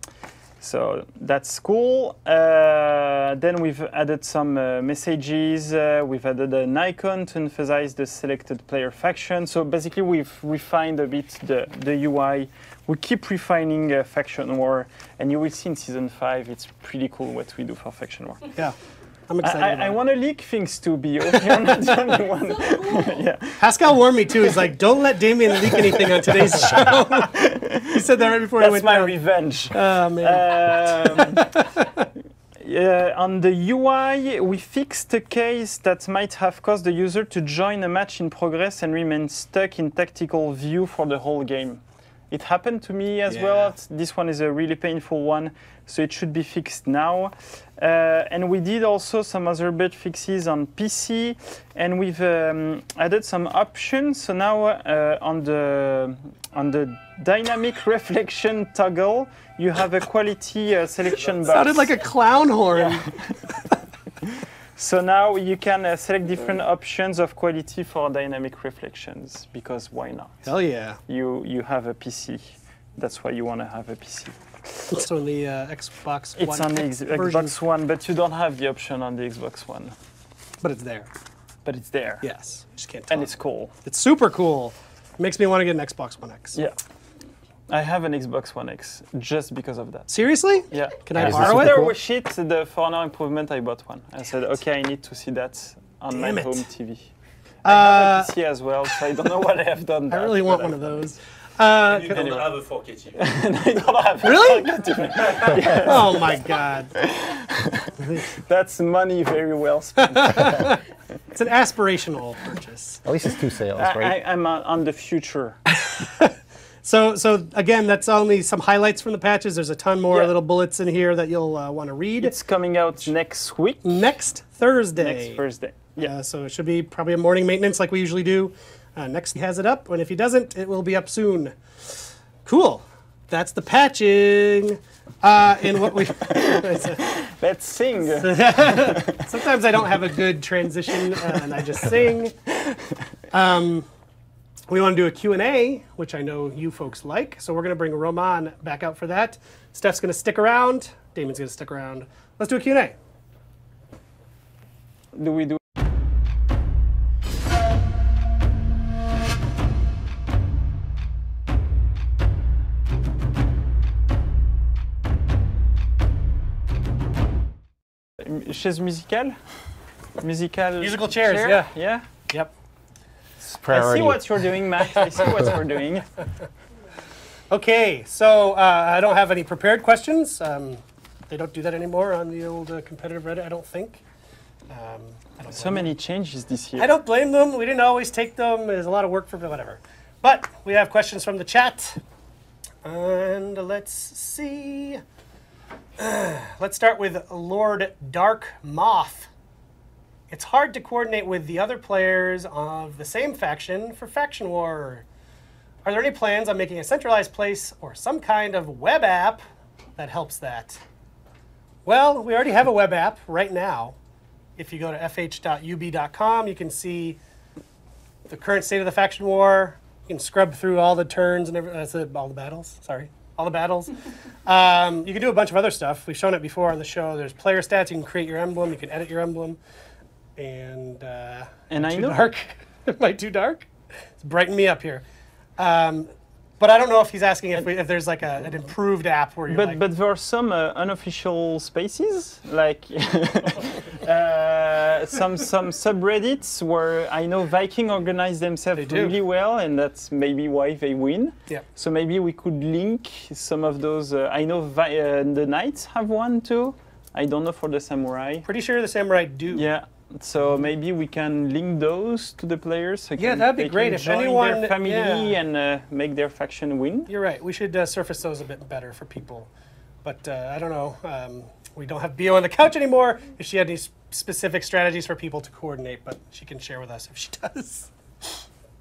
So that's cool. Then we've added some messages. We've added an icon to emphasize the selected player faction. So basically, we've refined a bit the UI. We keep refining Faction War, and you will see in Season 5, it's pretty cool what we do for Faction War. Yeah. I'm excited. I want to leak things to be. You're not the only one. Yeah. Pascal warned me too. He's like, "Don't let Damien leak anything on today's show." He said that right before I That's went my down. revenge. Oh man. On the UI, we fixed a case that might have caused the user to join a match in progress and remain stuck in tactical view for the whole game. It happened to me as well. This one is a really painful one, so it should be fixed now. And we did also some other bug fixes on PC, and we've added some options. So now on the dynamic reflection toggle, you have a quality selection box. Sounded like a clown horn. Yeah. So now you can select different options of quality for dynamic reflections, because why not? Hell yeah. You have a PC. That's why you want to have a PC. Also on the Xbox One. It's on the Xbox One, but you don't have the option on the Xbox One. But it's there. But it's there. Yes. You just can't talk. And it's cool. It's super cool. It makes me want to get an Xbox One X. Yeah. I have an Xbox One X just because of that. Seriously? Yeah. Can I Is borrow this it? After cool? we shipped For Honor Improvement, I bought one. I said, okay, I need to see that on my Damn it. home TV. I have a PC as well, so I don't know what I have done. I really want one of those. You don't have a 4K TV. I don't have Really? a TV. Oh my god. That's money very well spent. It's an aspirational purchase. At least it's 2 sales, right? I'm on the future. So again, that's only some highlights from the patches. There's a ton more Yeah. little bullets in here that you'll want to read. It's coming out next week. Next Thursday. Next Thursday. Yeah, so it should be probably a morning maintenance like we usually do. Next he has it up, and if he doesn't, it will be up soon. Cool. That's the patching. And what we Let's sing. sometimes I don't have a good transition, and I just sing. We want to do a Q&A, which I know you folks like, so we're going to bring Roman back out for that. Steph's going to stick around. Damien's going to stick around. Let's do a Q&A. Do we do? Chaise musicale? Musical chairs, chair? yeah. Yeah? Yep. It's I priority. see what you're doing, Max. I see what you're doing. Okay, so I don't have any prepared questions. They don't do that anymore on the old competitive Reddit, I don't think. I don't So many changes this year. I don't blame them. We didn't always take them. There's a lot of work for whatever. But we have questions from the chat. And let's see. Let's start with Lord Dark Moth. It's hard to coordinate with the other players of the same faction for Faction War. Are there any plans on making a centralized place or some kind of web app that helps that? Well, we already have a web app right now. If you go to fh.ub.com, you can see the current state of the Faction War. You can scrub through all the turns and all the battles. Sorry, all the battles. You can do a bunch of other stuff. We've shown it before on the show. There's player stats. You can create your emblem. You can edit your emblem. And And I too know. dark. Am I too dark? It's brighten me up here. But I don't know if he's asking if there's like an improved app where you're But there are some unofficial spaces, like some subreddits where I know Viking organize themselves really well, and that's maybe why they win. Yeah. So maybe we could link some of those. I know the Knights have one too. I don't know for the Samurai. Pretty sure the Samurai do. Yeah. So maybe we can link those to the players. So Yeah, that'd be great. Can If join anyone- their family yeah. and make their faction win. You're right. We should surface those a bit better for people. But I don't know. We don't have Bio on the couch anymore. If she had any specific strategies for people to coordinate, but she can share with us if she does.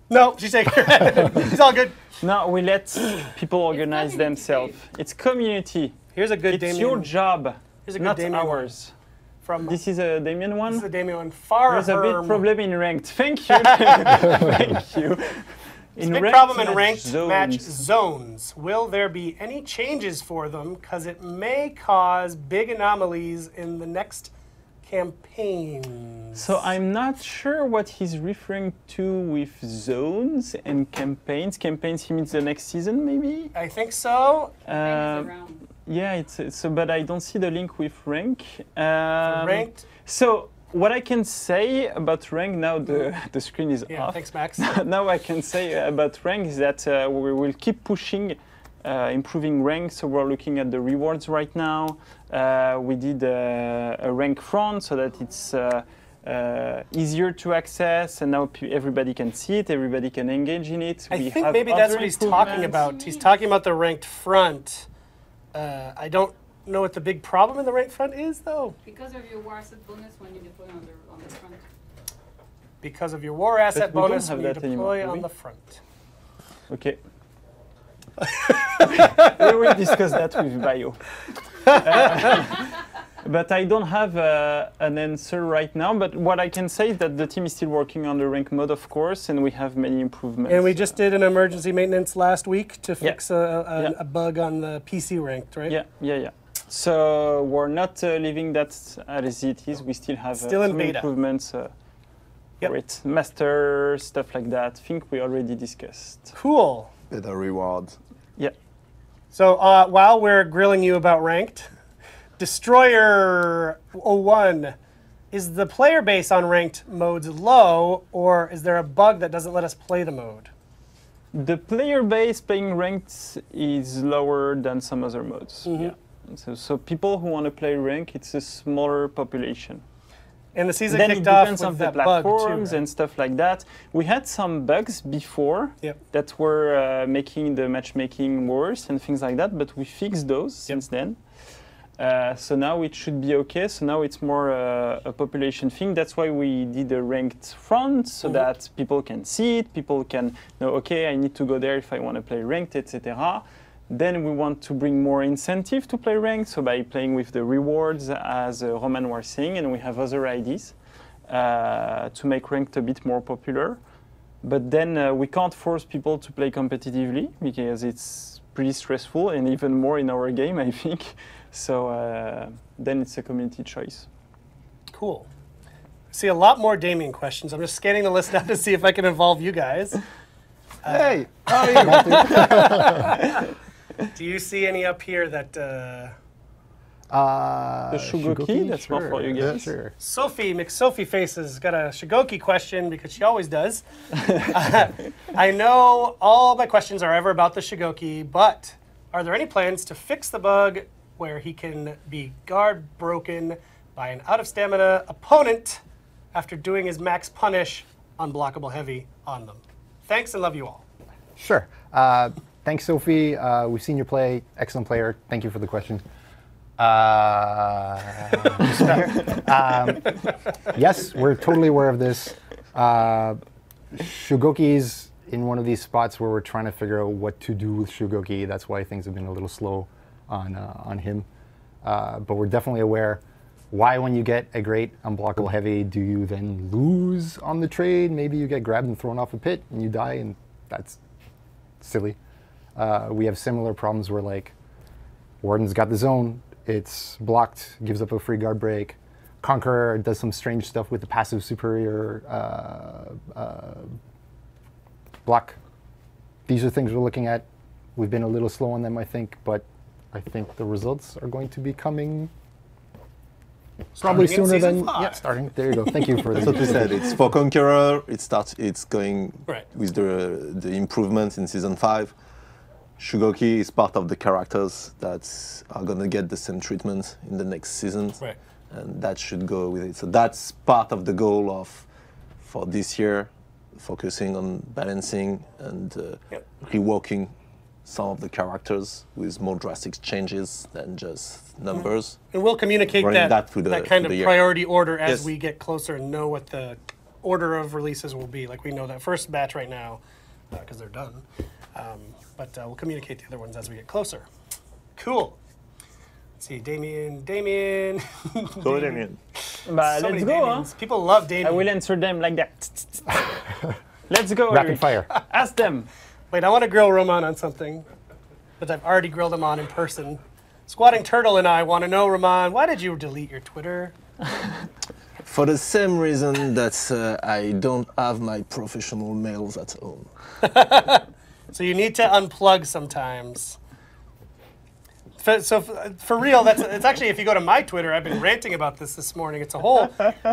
No, she's shaking her head. She's all good. No, we let people organize themselves. It's community. Here's a good It's Damien. your job, Here's a good not Damien ours. From This is a Damien one. this is the Damien one. Far There's a big Herm. problem in ranked. Thank you. Thank you. In Big problem in match ranked match zones. Will there be any changes for them? Because it may cause big anomalies in the next campaign. So I'm not sure what he's referring to with zones and campaigns. Campaigns, he means the next season, maybe? I think so. Yeah, it's so, but I don't see the link with rank. Ranked. So what I can say about rank now, the screen is Yeah, off. thanks, Max. Now I can say about rank is that we will keep pushing, improving rank. So we're looking at the rewards right now. We did a rank front so that it's easier to access, and now everybody can see it, everybody can engage in it. I think maybe that's what he's talking about. He's talking about the ranked front. I don't know what the big problem in the ranked front is, though. Because of your war asset bonus when you deploy on the front. Because of your war asset we don't bonus have when you that deploy anymore, do on we? the front. Okay. We will discuss that with Bio. But I don't have an answer right now. But what I can say is that the team is still working on the rank mode, of course, and we have many improvements. And we just did an emergency maintenance last week to fix a bug on the PC ranked, right? Yeah. So we're not leaving that as it is. We still have Still in some beta. improvements for it. Master, stuff like that. I think we already discussed. Cool. Better rewards. Yeah. So while we're grilling you about ranked, Destroyer 01, is the player base on ranked modes low, or is there a bug that doesn't let us play the mode? The player base playing ranked is lower than some other modes. Mm-hmm. Yeah. So people who want to play rank, it's a smaller population. And the season Then kicked it off depends with on the that bug too, platforms right? and stuff like that. We had some bugs before that were making the matchmaking worse and things like that, but we fixed those since then. So now it should be okay. So now it's more a population thing. That's why we did a ranked front, so that people can see it, people can know, okay, I need to go there if I want to play ranked, etc. Then we want to bring more incentive to play ranked, so by playing with the rewards, as Roman was saying, and we have other ideas to make ranked a bit more popular. But then we can't force people to play competitively because it's pretty stressful, and even more in our game, I think. So then it's a community choice. Cool. See a lot more Damien questions. I'm just scanning the list now to see if I can involve you guys. Hey, how are you? Do you see any up here that... The Shugoki, that's more for you guys. Yeah, sure. Sophie McSophie Faces got a Shigoki question because she always does. I know all my questions are ever about the Shigoki, but are there any plans to fix the bug where he can be guard broken by an out of stamina opponent after doing his max punish unblockable heavy on them? Thanks and love you all. Sure. Thanks, Sophie. We've seen your play. Excellent player. Thank you for the question. Yes, we're totally aware of this. Shugoki's in one of these spots where we're trying to figure out what to do with Shugoki. That's why things have been a little slow on him. But we're definitely aware. Why, when you get a great unblockable heavy, do you then lose on the trade? Maybe you get grabbed and thrown off a pit and you die, and that's silly. We have similar problems where, like, Warden's got the zone, it's blocked, gives up a free guard break. Conqueror does some strange stuff with the passive superior block. These are things we're looking at. We've been a little slow on them, I think, but I think the results are going to be coming probably Starting in sooner season than 5. starting. There you go. Thank you for That's what we said. It's for Conqueror. It's going Right. with the improvements in season 5. Shugoki is part of the characters that are gonna get the same treatment in the next season, Right. and that should go with it. So that's part of the goal for this year, focusing on balancing and Yep. reworking some of the characters with more drastic changes than just numbers. And we'll communicate Running that, that through the- that kind through of the year. priority order as Yes. we get closer and know what the order of releases will be. Like we know that first batch right now because they're done. But we'll communicate the other ones as we get closer. Cool. Let's see, Damien. Go, Damien. Bah, So let's many go, huh? Damiens. People love Damien. I will answer them like that. Let's go, Rapid Eric. fire. Ask them. Wait, I want to grill Roman on something that I've already grilled him on in person. Squatting Turtle and I want to know, Roman, why did you delete your Twitter? For the same reason that I don't have my professional mails at home. So you need to unplug sometimes. For real, it's actually, if you go to my Twitter, I've been ranting about this morning. It's a whole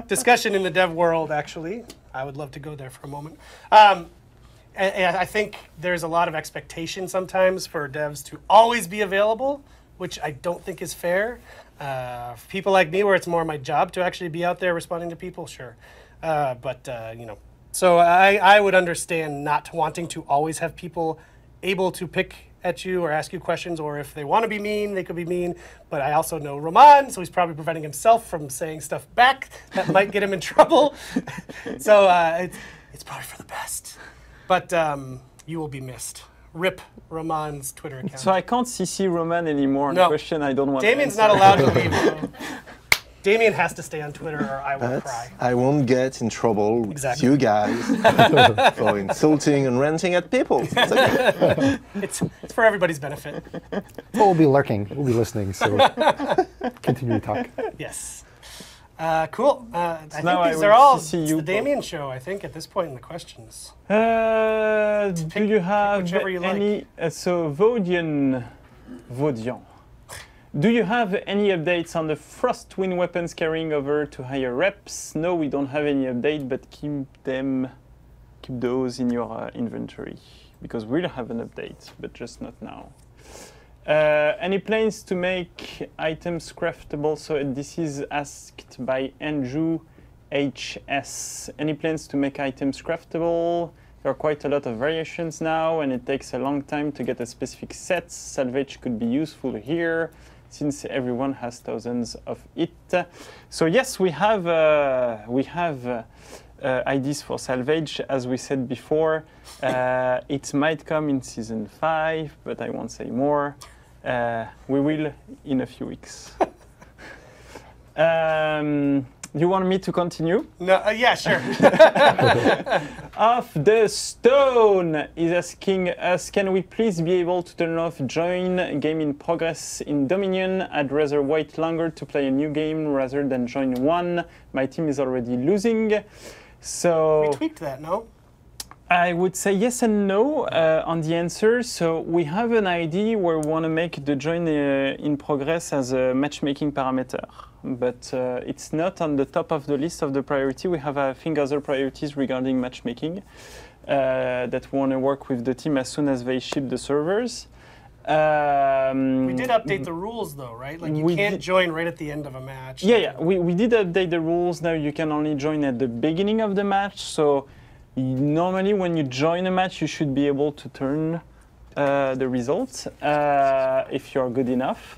discussion in the dev world, actually. I would love to go there for a moment. And I think there's a lot of expectation sometimes for devs to always be available, which I don't think is fair. For people like me, where it's more my job to actually be out there responding to people, sure. So I would understand not wanting to always have people able to pick at you or ask you questions, or if they want to be mean, they could be mean. But I also know Roman, so he's probably preventing himself from saying stuff back that might get him in trouble. So it's probably for the best. But you will be missed. Rip Roman's Twitter account. So I can't CC Roman anymore. No. Question I don't want Damien's to answer. not allowed to leave. So. Damien has to stay on Twitter or I will But cry. I won't get in trouble with Exactly. you guys for insulting and ranting at people. It's okay. It's for everybody's benefit. Well, we'll be lurking. We'll be listening. So continue to talk. Yes. Cool. I think now I these will are all CC it's you the both. Damien show, I think, at this point in the questions. Do you have whichever you like. any? So Vodian. Do you have any updates on the Frostwind weapons carrying over to higher reps? No, we don't have any update, but keep those in your inventory because we'll have an update, but just not now. Any plans to make items craftable? So this is asked by Andrew HS. Any plans to make items craftable? There are quite a lot of variations now, and it takes a long time to get a specific set. Salvage could be useful here, since everyone has thousands of it. So yes, we have ideas for salvage, as we said before. It might come in season 5, but I won't say more. We will in a few weeks. You want me to continue? No, yeah, sure. Off the Stone is asking us, can we please be able to turn off join game in progress in Dominion? I'd rather wait longer to play a new game rather than join one. My team is already losing. So We tweaked that, no? I would say yes and no on the answer. So we have an idea where we want to make the join in progress as a matchmaking parameter. But it's not on the top of the list of the priority. We have, I think, other priorities regarding matchmaking that we want to work with the team as soon as they ship the servers. We did update the rules, though, right? Like, you we can't did- join right at the end of a match. Yeah, we did update the rules. Now you can only join at the beginning of the match. So normally when you join a match, you should be able to turn the results if you're good enough.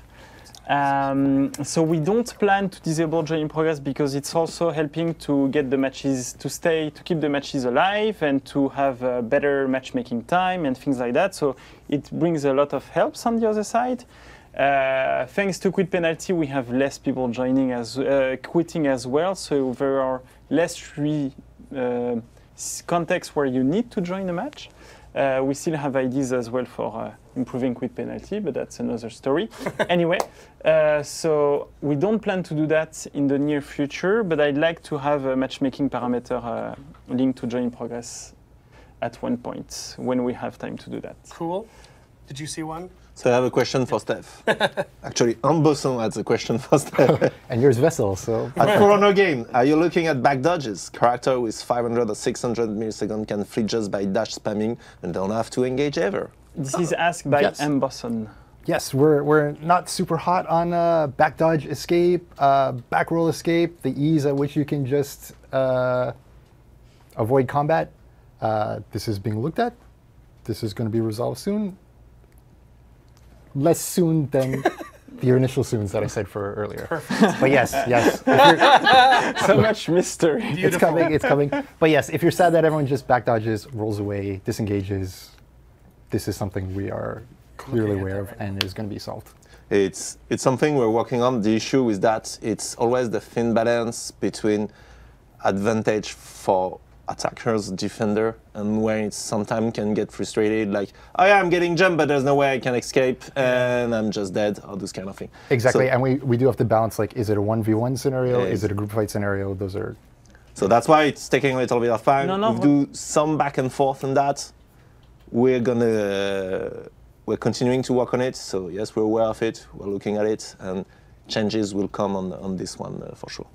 So we don't plan to disable join in progress because it's also helping to get the matches to keep the matches alive and to have a better matchmaking time and things like that. So it brings a lot of helps on the other side. Thanks to quit penalty, we have less people quitting as well. So there are less contexts where you need to join a match. We still have ideas as well for improving quit penalty, but that's another story. Anyway, so we don't plan to do that in the near future, but I'd like to have a matchmaking parameter linked to join progress at one point when we have time to do that. Cool. Did you see one? So I have a question for Steph. Actually, Ambosson has a question for Steph. And yours Vessel, so. At For Honor game, are you looking at back dodges? Character with 500 or 600 milliseconds can flee just by dash spamming and don't have to engage ever. This is asked by Yes. Ambosson. Yes, we're not super hot on back dodge escape, back roll escape, the ease at which you can just avoid combat. This is being looked at. This is going to be resolved soon. Less soon than the initial soons that I said for earlier. Perfect. But yes. So much mystery. It's coming. But yes, if you're sad that everyone just back dodges, rolls away, disengages, this is something we are clearly aware of and is going to be solved. It's something we're working on. The issue is that it's always the thin balance between advantage for attackers, defender, and when it sometimes can get frustrated, like, oh yeah, I'm getting jumped, but there's no way I can escape, and I'm just dead, or this kind of thing. Exactly, So, and we do have to balance, like, is it a 1v1 scenario? Yeah, Is it a group fight scenario? Those are... so that's why it's taking a little bit of time. No, we do some back and forth on that. We're continuing to work on it, so yes, we're aware of it, we're looking at it, and changes will come on this one for sure.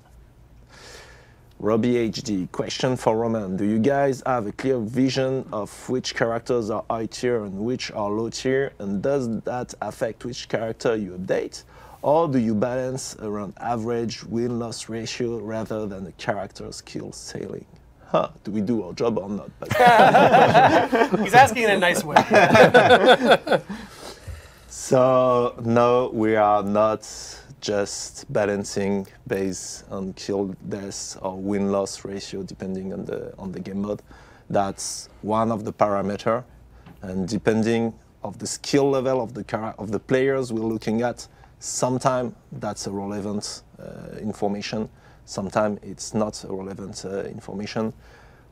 Robbie HD, question for Roman. Do you guys have a clear vision of which characters are high tier and which are low tier? And does that affect which character you update? Or do you balance around average win-loss ratio rather than the character skill ceiling? Do we do our job or not? He's asking in a nice way. So, no, we are not just balancing based on kill death or win-loss ratio depending on the game mode. That's one of the parameters, and depending of the skill level of the players we're looking at, sometimes that's a relevant information, sometimes it's not a relevant information.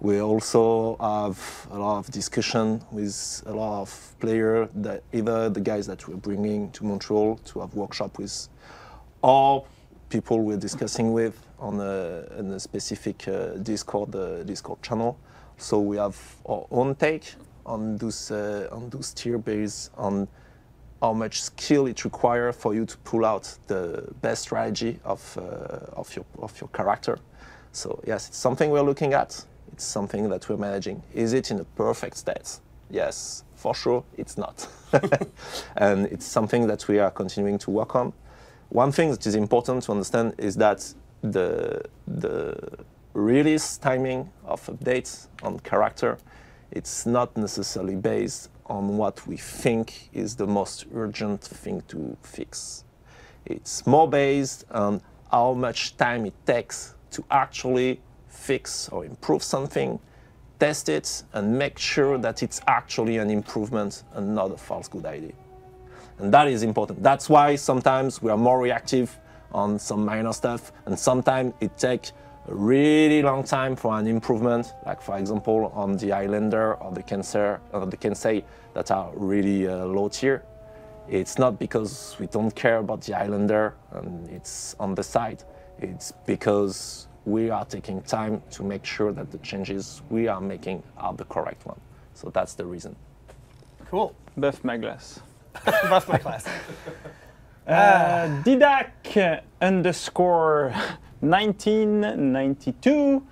We also have a lot of discussion with a lot of players, that either the guys that we're bringing to Montreal to have workshop with, or people we're discussing with on a specific Discord channel. So we have our own take on those tier based on how much skill it requires for you to pull out the best strategy of your character. So yes, it's something we're looking at. It's something that we're managing. Is it in a perfect state? Yes, for sure, it's not. And it's something that we are continuing to work on. One thing that is important to understand is that the release timing of updates on character, it's not necessarily based on what we think is the most urgent thing to fix. It's more based on how much time it takes to actually fix or improve something, test it, and make sure that it's actually an improvement and not a false good idea. And that is important. That's why sometimes we are more reactive on some minor stuff, and sometimes it takes a really long time for an improvement, like for example on the Highlander or the Kensei that are really low tier. It's not because we don't care about the Highlander and it's on the side. It's because we are taking time to make sure that the changes we are making are the correct one. So that's the reason. Cool. Buff my glass. Buff my class. Didac underscore 1992.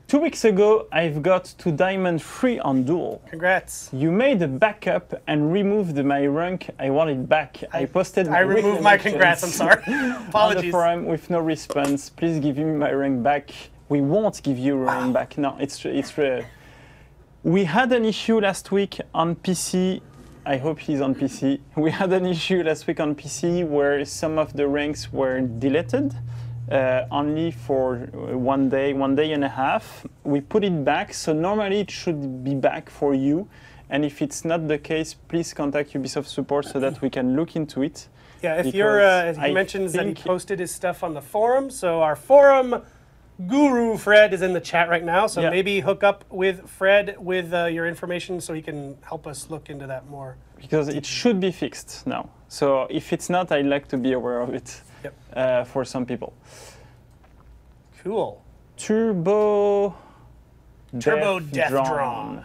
2 weeks ago, I've got to Diamond 3 on Duel. Congrats. You made a backup and removed my rank. I want it back. I posted. I removed my congrats. I'm sorry. On the Apologies. forum with no response. Please give me my rank back. We won't give you rank back. No, it's we had an issue last week on PC. I hope he's on PC. We had an issue last week on PC where some of the ranks were deleted. Only for 1 day and a half. We put it back, so normally it should be back for you. And if it's not the case, please contact Ubisoft support so that we can look into it. Yeah, if you're, he mentions that he posted his stuff on the forum, so our forum guru Fred is in the chat right now, so maybe hook up with Fred with your information so he can help us look into that more. Because it should be fixed now. So if it's not, I'd like to be aware of it. Yep. For some people. Cool. Turbo Death Drone.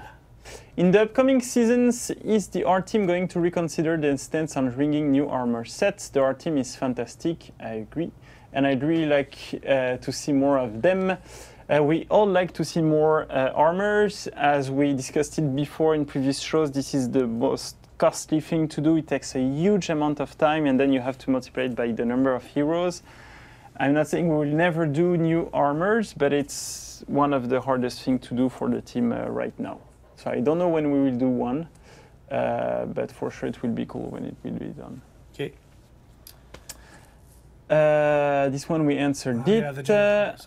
In the upcoming seasons, is the art team going to reconsider the stance on bringing new armor sets? The art team is fantastic, I agree. And I'd really like to see more of them. We all like to see more armors. As we discussed it before in previous shows, this is the most costly thing to do. It takes a huge amount of time, and then you have to multiply it by the number of heroes. I'm not saying we will never do new armors, but it's one of the hardest things to do for the team right now. So I don't know when we will do one, but for sure it will be cool when it will be done. Okay. This one we answered it. Yeah, the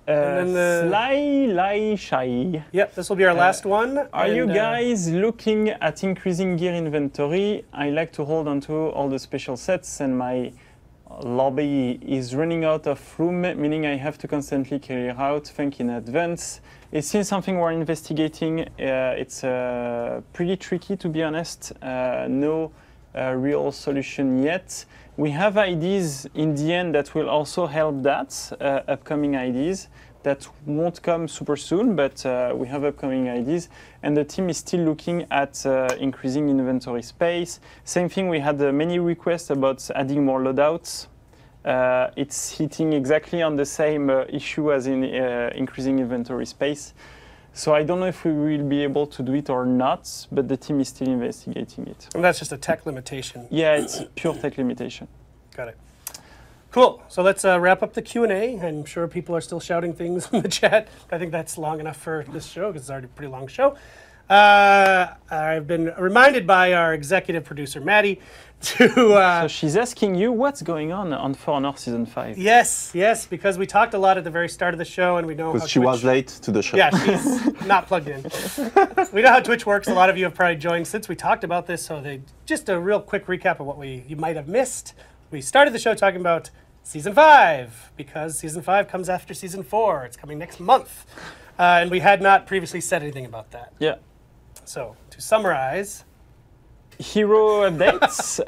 and then Shy. Yep, this will be our last one. Are you guys looking at increasing gear inventory? I like to hold on to all the special sets, and my lobby is running out of room, meaning I have to constantly clear out. Think in advance. It's still something we're investigating. It's pretty tricky, to be honest. No real solution yet. We have ideas in the end that will also help that, upcoming ideas that won't come super soon, but we have upcoming ideas. And the team is still looking at increasing inventory space. Same thing, we had many requests about adding more loadouts. It's hitting exactly on the same issue as in increasing inventory space. So I don't know if we will be able to do it or not, but the team is still investigating it. And that's just a tech limitation. Yeah, it's pure tech limitation. Got it. Cool. So let's wrap up the Q&A. I'm sure people are still shouting things in the chat. I think that's long enough for this show because it's already a pretty long show. I've been reminded by our executive producer, Maddie, to... so she's asking you what's going on For Honor Season 5. Yes, because we talked a lot at the very start of the show, and we know how Because she Twitch, was late to the show. Yeah, she's not plugged in. We know how Twitch works. A lot of you have probably joined since we talked about this, so just a real quick recap of what you might have missed. We started the show talking about Season 5, because Season 5 comes after Season 4. It's coming next month. And we had not previously said anything about that. Yeah. So, to summarize... Hero updates.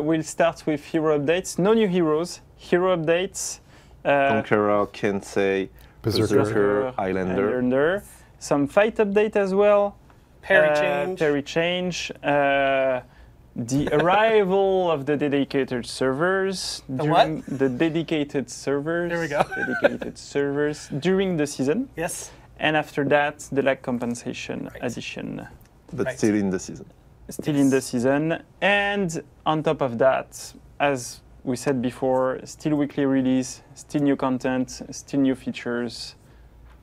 We'll start with hero updates. No new heroes. Hero updates. Conqueror, Kensei, Berserker, Highlander. Some fight update as well. Parry change. The arrival of the dedicated servers. The dedicated servers. There we go. Dedicated servers during the season. Yes. And after that, the lag compensation addition. But still in the season. Still in the season. And on top of that, as we said before, still weekly release, still new content, still new features,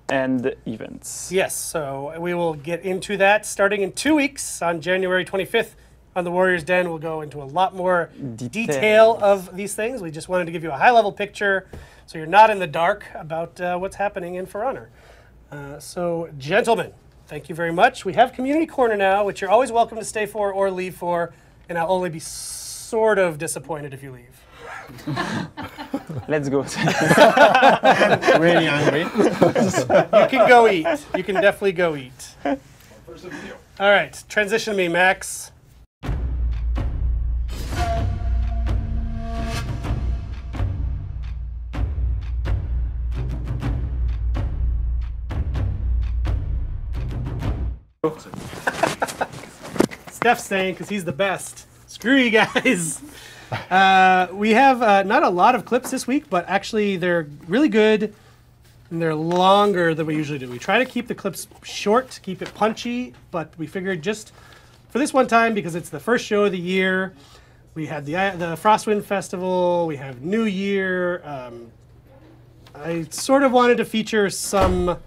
and events. Yes, so we will get into that starting in 2 weeks on January 25th. On the Warrior's Den, we'll go into a lot more detail of these things. We just wanted to give you a high-level picture so you're not in the dark about what's happening in For Honor. So, gentlemen, thank you very much. We have Community Corner now, which you're always welcome to stay for or leave for, and I'll only be sort of disappointed if you leave. Let's go. Really hungry. You can go eat. You can definitely go eat. All right, transition me, Max. Steph's staying because he's the best. Screw you guys. We have not a lot of clips this week, but actually they're really good and they're longer than we usually do. We try to keep the clips short, keep it punchy, but we figured just for this one time, because it's the first show of the year, we had the Frostwind Festival, we have New Year. I sort of wanted to feature some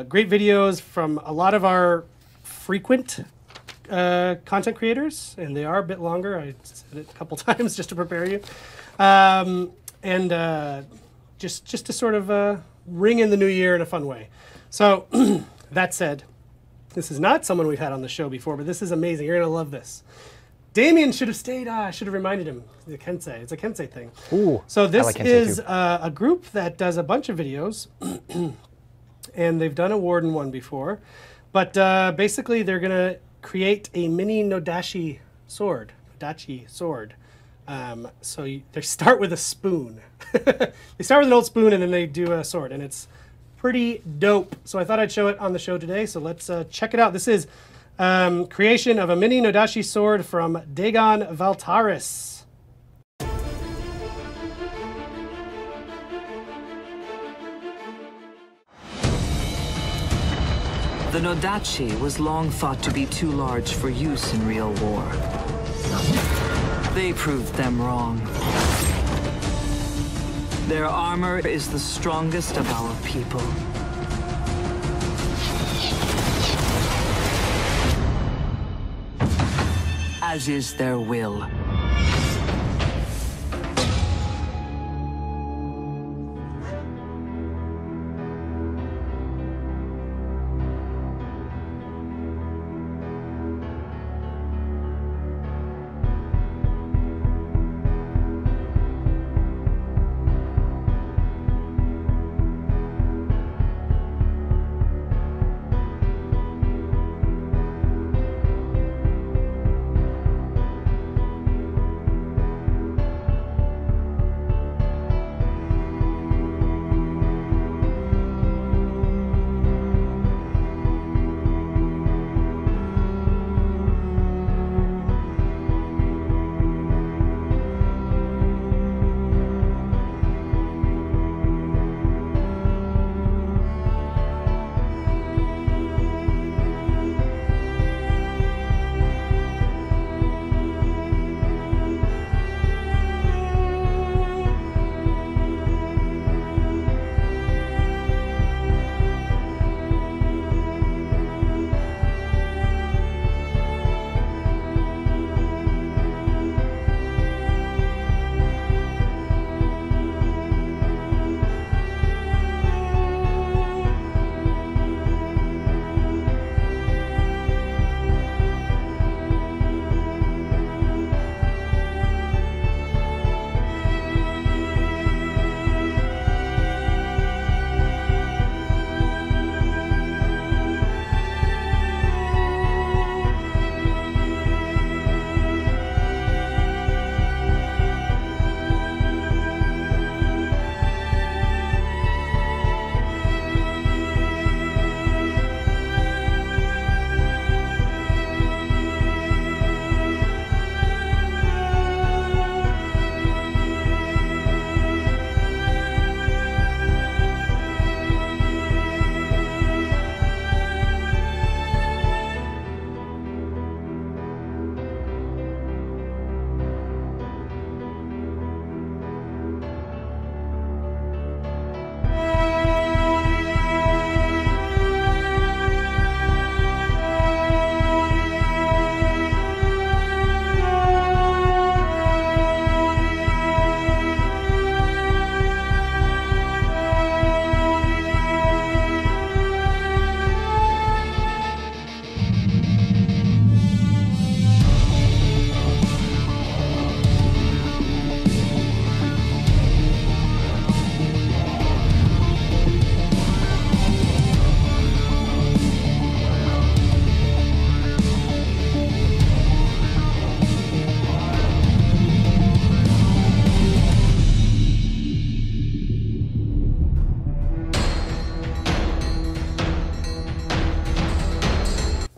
great videos from a lot of our frequent content creators, and they are a bit longer. I said it a couple times just to prepare you. Just to sort of ring in the new year in a fun way. So, that said, this is not someone we've had on the show before, but this is amazing. You're going to love this. Damien should have stayed. I should have reminded him. The Kensei. It's a Kensei thing. Ooh, so this like is a group that does a bunch of videos, and they've done a Warden one before. But basically, they're going to create a mini Nodashi sword. They start with a spoon. They start with an old spoon, and then they do a sword, and it's pretty dope. So I thought I'd show it on the show today. So let's check it out. This is creation of a mini Nodashi sword from Dagon Valtaris. The Nodachi was long thought to be too large for use in real war. They proved them wrong. Their armor is the strongest of our people. As is their will.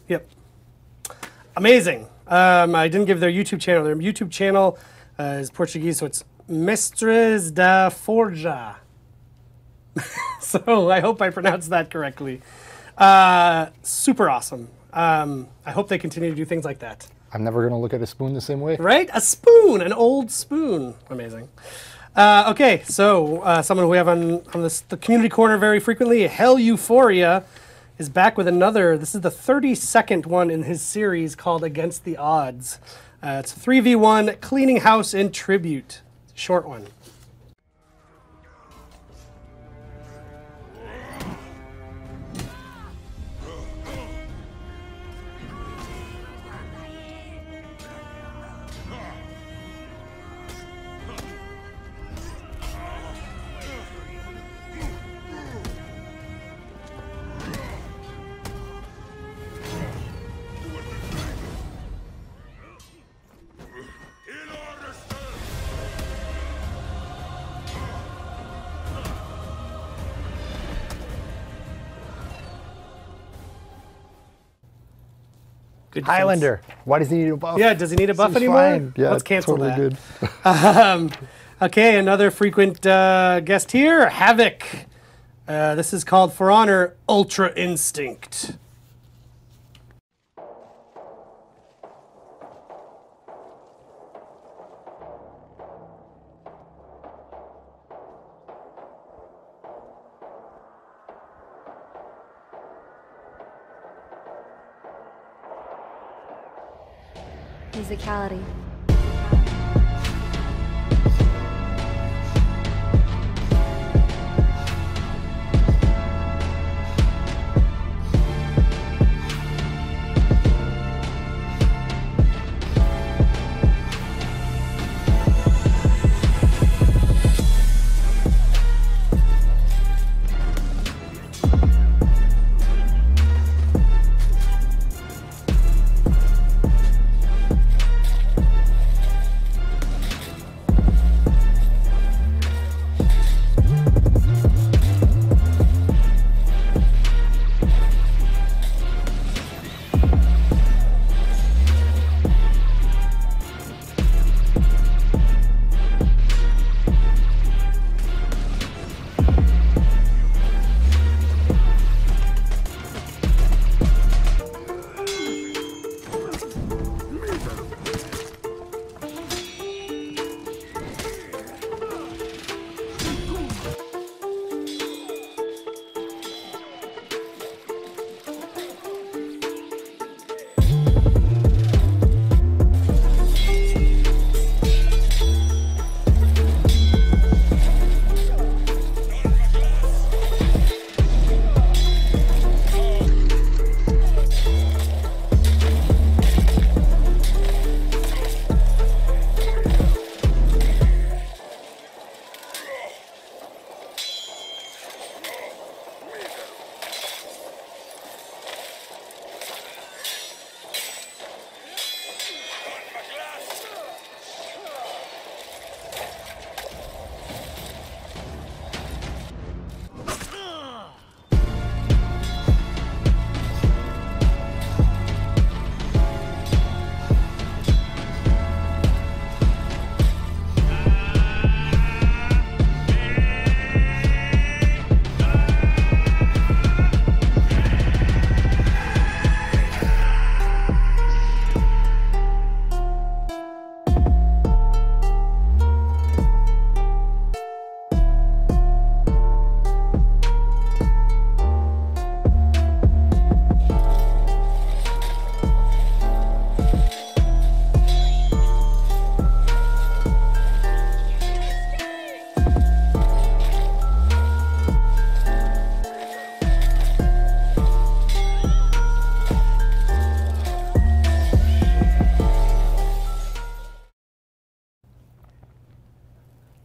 Yep. Amazing. I didn't give their YouTube channel. Their YouTube channel is Portuguese, so it's Mestres da Forja. So I hope I pronounced that correctly. Super awesome. I hope they continue to do things like that. I'm never going to look at a spoon the same way. Right? A spoon, an old spoon. Amazing. Okay, so someone who we have on the community corner very frequently, Hell Euphoria, is back with another. This is the 32nd one in his series called Against the Odds. It's a 3v1 cleaning house in tribute. Short one. Good Highlander. Why does he need a buff? Yeah, does he need a buff Seems anymore? fine. Yeah, Let's cancel totally that. good. Okay, another frequent guest here, Havoc. This is called For Honor Ultra Instinct. Musicality.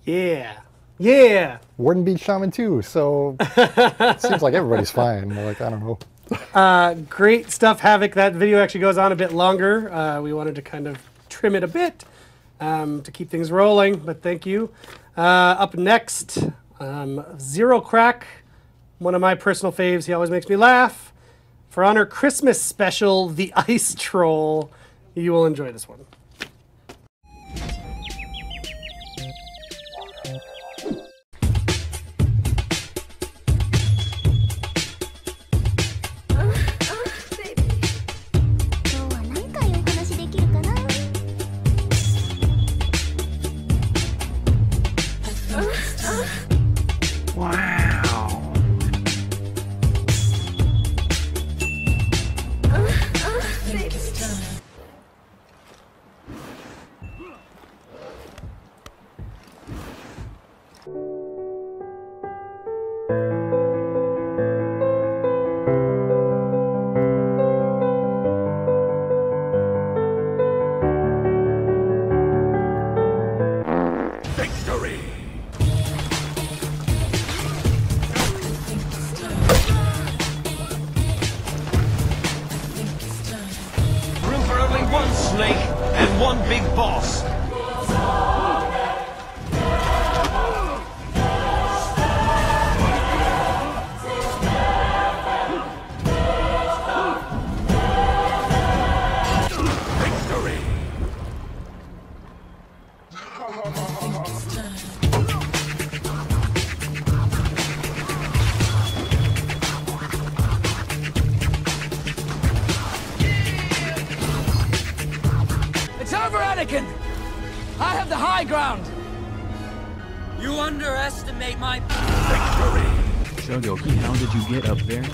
Yeah. Yeah. Warden beat Shaman too, so it seems like everybody's fine. Like, I don't know. Great stuff, Havoc. That video actually goes on a bit longer. We wanted to kind of trim it a bit to keep things rolling, but thank you. Up next, Zero Crack, one of my personal faves. He always makes me laugh. For Honor Christmas special, The Ice Troll. You will enjoy this one. over Anakin! I have the high ground! You underestimate my victory! Shogoki, how did you get up there?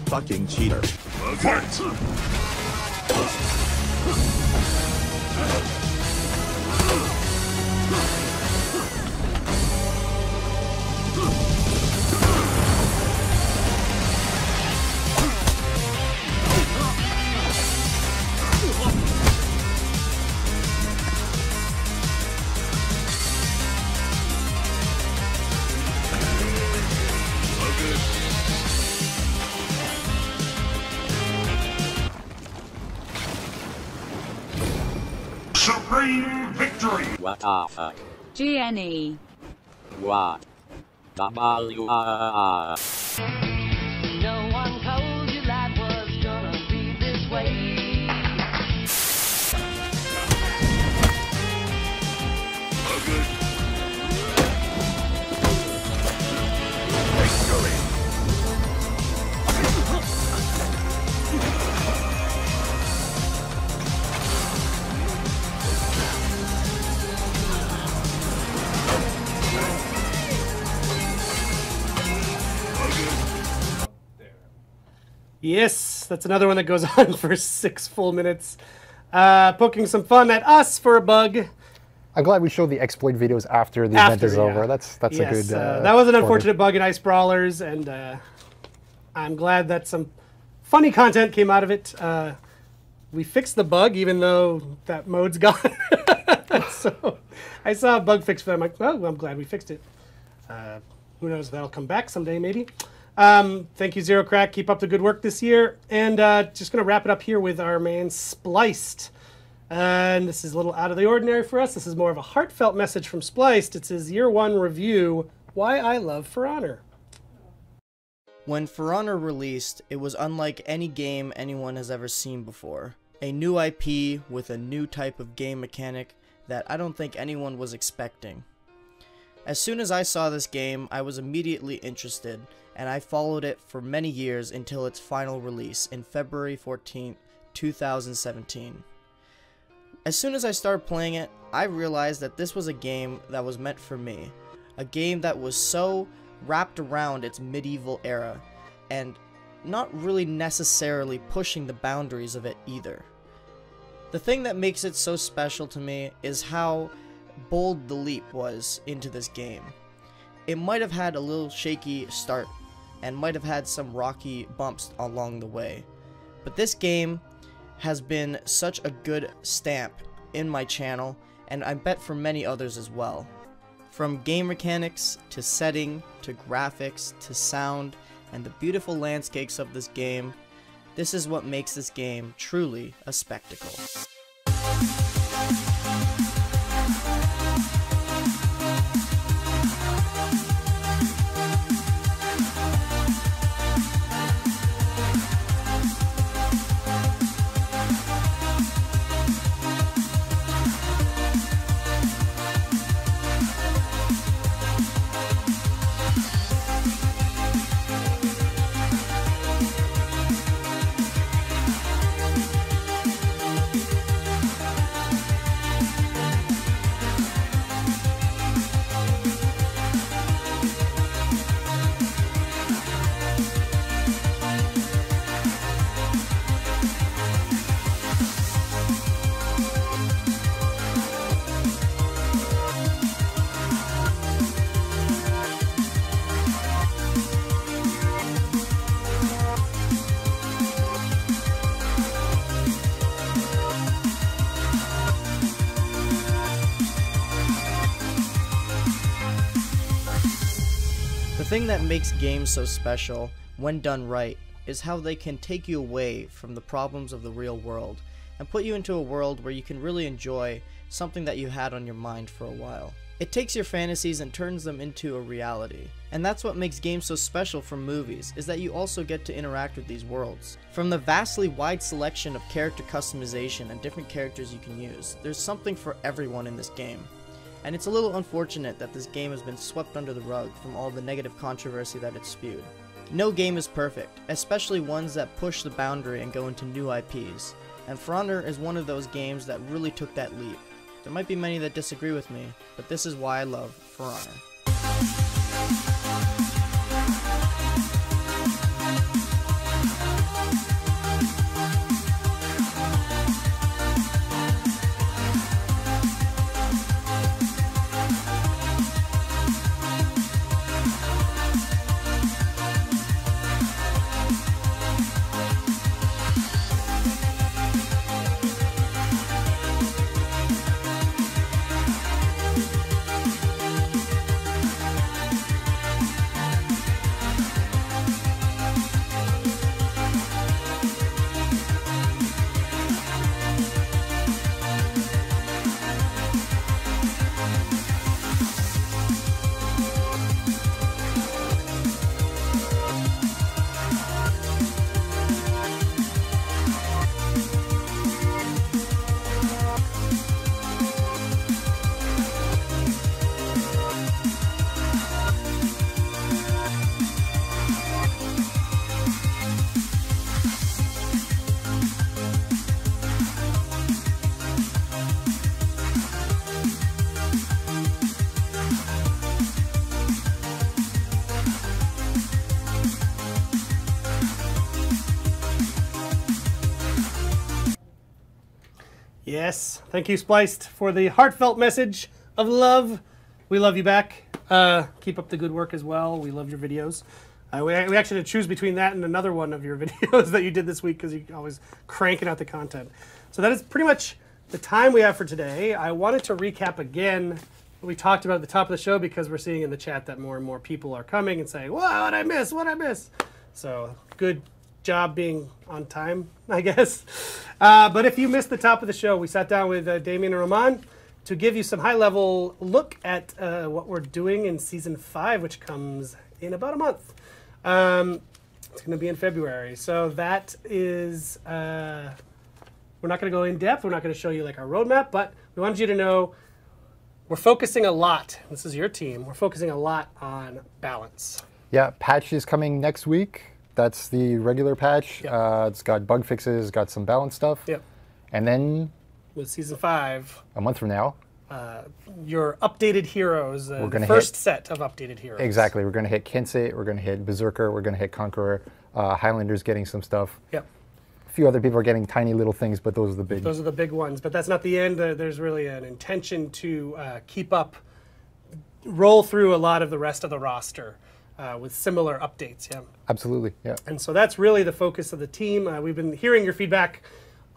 Fucking cheater. Fight! Supreme victory! What the fuck? GNE. What? WR. No one told you life was gonna be this way. Yes, that's another one that goes on for 6 full minutes. Poking some fun at us for a bug. I'm glad we showed the exploit videos after the event is over. That's yes, a good. That was an unfortunate bug in Ice Brawlers, and I'm glad that some funny content came out of it. We fixed the bug, even though that mode's gone. So I saw a bug fix for that. I'm like, oh, I'm glad we fixed it. Who knows? That'll come back someday, maybe. Thank you, Zero Crack. Keep up the good work this year. And just going to wrap it up here with our man Spliced. And this is a little out of the ordinary for us. This is more of a heartfelt message from Spliced. It's his year 1 review, Why I Love For Honor. When For Honor released, it was unlike any game anyone has ever seen before. A new IP with a new type of game mechanic that I don't think anyone was expecting. As soon as I saw this game, I was immediately interested, and I followed it for many years until its final release in February 14, 2017. As soon as I started playing it, I realized that this was a game that was meant for me. A game that was so wrapped around its medieval era, and not really necessarily pushing the boundaries of it either. The thing that makes it so special to me is how bold the leap was into this game. It might have had a little shaky start, and might have had some rocky bumps along the way, but this game has been such a good stamp in my channel, and I bet for many others as well. From game mechanics, to setting, to graphics, to sound, and the beautiful landscapes of this game, this is what makes this game truly a spectacle. The thing that makes games so special, when done right, is how they can take you away from the problems of the real world and put you into a world where you can really enjoy something that you had on your mind for a while. It takes your fantasies and turns them into a reality. And that's what makes games so special from movies, is that you also get to interact with these worlds. From the vastly wide selection of character customization and different characters you can use, there's something for everyone in this game. And it's a little unfortunate that this game has been swept under the rug from all the negative controversy that it's spewed. No game is perfect, especially ones that push the boundary and go into new IPs. And For Honor is one of those games that really took that leap. There might be many that disagree with me, but this is why I love For Honor. Yes, thank you, Spliced, for the heartfelt message of love. We love you back. Keep up the good work as well. We love your videos. We actually had to choose between that and another one of your videos that you did this week because you're always cranking out the content. So that is pretty much the time we have for today. I wanted to recap again what we talked about at the top of the show because we're seeing in the chat that more and more people are coming and saying, "What did I miss? What did I miss?" So good job being on time, I guess. But if you missed the top of the show, we sat down with Damien and Roman to give you some high-level look at what we're doing in Season 5, which comes in about a month. It's going to be in February. So that is, we're not going to go in depth. We're not going to show you like our roadmap, but we wanted you to know we're focusing a lot. This is your team. We're focusing a lot on balance. Yeah, patch is coming next week. That's the regular patch. Yep. It's got bug fixes, got some balance stuff. Yep. And then with Season 5, a month from now, your updated heroes, we're the first set of updated heroes. Exactly. We're going to hit Kensei, we're going to hit Berserker, we're going to hit Conqueror. Highlander's getting some stuff. Yep. A few other people are getting tiny little things, but those are the big. Those are the big ones. But that's not the end. There's really an intention to keep up, roll through a lot of the rest of the roster. With similar updates, yeah. Absolutely, yeah. And so that's really the focus of the team. We've been hearing your feedback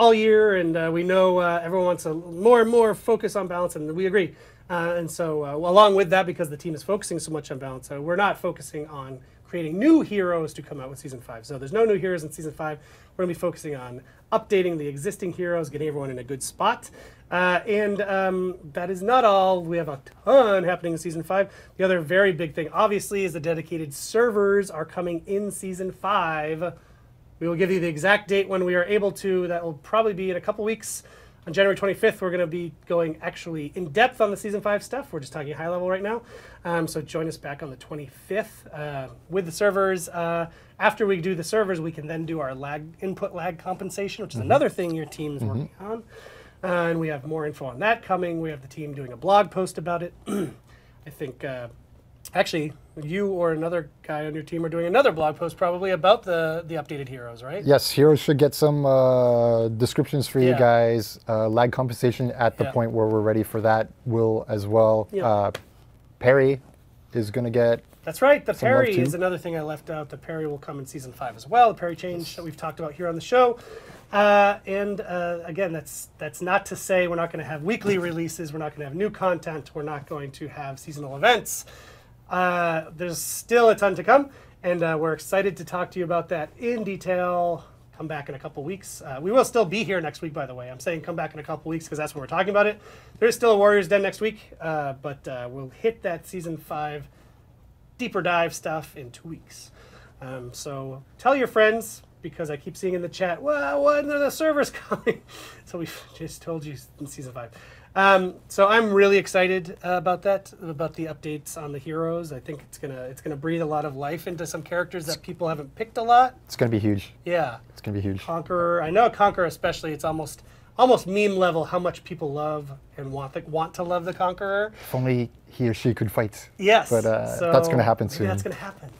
all year, and we know everyone wants a more and more focus on balance, and we agree. And so along with that, because the team is focusing so much on balance, we're not focusing on creating new heroes to come out with Season 5. So there's no new heroes in Season 5. We're going to be focusing on updating the existing heroes, getting everyone in a good spot. And that is not all. We have a ton happening in Season 5. The other very big thing, obviously, is the dedicated servers are coming in Season 5. We will give you the exact date when we are able to. That will probably be in a couple weeks. On January 25th, we're going to be going actually in depth on the Season 5 stuff. We're just talking high level right now. So join us back on the 25th with the servers. After we do the servers, we can then do our input lag compensation, which is another thing your team is working on. And we have more info on that coming. We have the team doing a blog post about it. I think, actually, you or another guy on your team are doing another blog post probably about the updated heroes, right? Yes, heroes should get some descriptions for you guys. Lag compensation at the point where we're ready for that will as well. Yeah. Parry is going to get. That's right. The parry is another thing I left out. The parry will come in Season 5 as well. The parry change that we've talked about here on the show. Again, that's not to say we're not going to have weekly releases. We're not going to have new content. We're not going to have seasonal events. There's still a ton to come, and we're excited to talk to you about that in detail come back in a couple weeks. We will still be here next week, by the way. I'm saying come back in a couple weeks because that's when we're talking about it. There's still a Warriors Den next week, but we'll hit that Season 5 deeper dive stuff in 2 weeks. So tell your friends, because I keep seeing in the chat, well, when are the servers coming? So we just told you in Season 5. So I'm really excited about that, about the updates on the heroes. I think it's gonna breathe a lot of life into some characters that people haven't picked a lot. It's gonna be huge. Yeah. It's gonna be huge. Conqueror, I know Conqueror especially, it's almost meme level how much people love and want to love the Conqueror. If only he or she could fight. Yes. But that's gonna happen soon. That's gonna happen.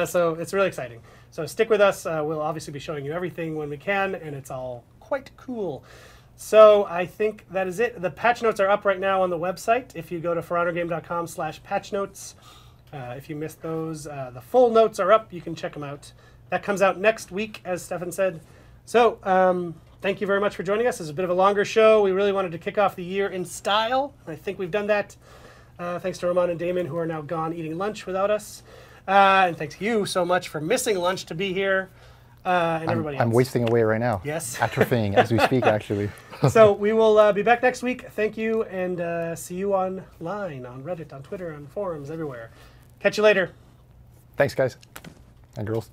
So it's really exciting. So stick with us. We'll obviously be showing you everything when we can, and it's all quite cool. So I think that is it. The patch notes are up right now on the website. If you go to forhonorgame.com/patchnotes, if you missed those, the full notes are up. You can check them out. That comes out next week, as Stefan said. So thank you very much for joining us. It's a bit of a longer show. We really wanted to kick off the year in style. I think we've done that. Thanks to Roman and Damon, who are now gone eating lunch without us. And thanks you so much for missing lunch to be here. And everybody else. I'm wasting away right now. Yes. Atrophying as we speak, actually. So we will be back next week. Thank you, and see you online, on Reddit, on Twitter, on forums, everywhere. Catch you later. Thanks, guys and girls.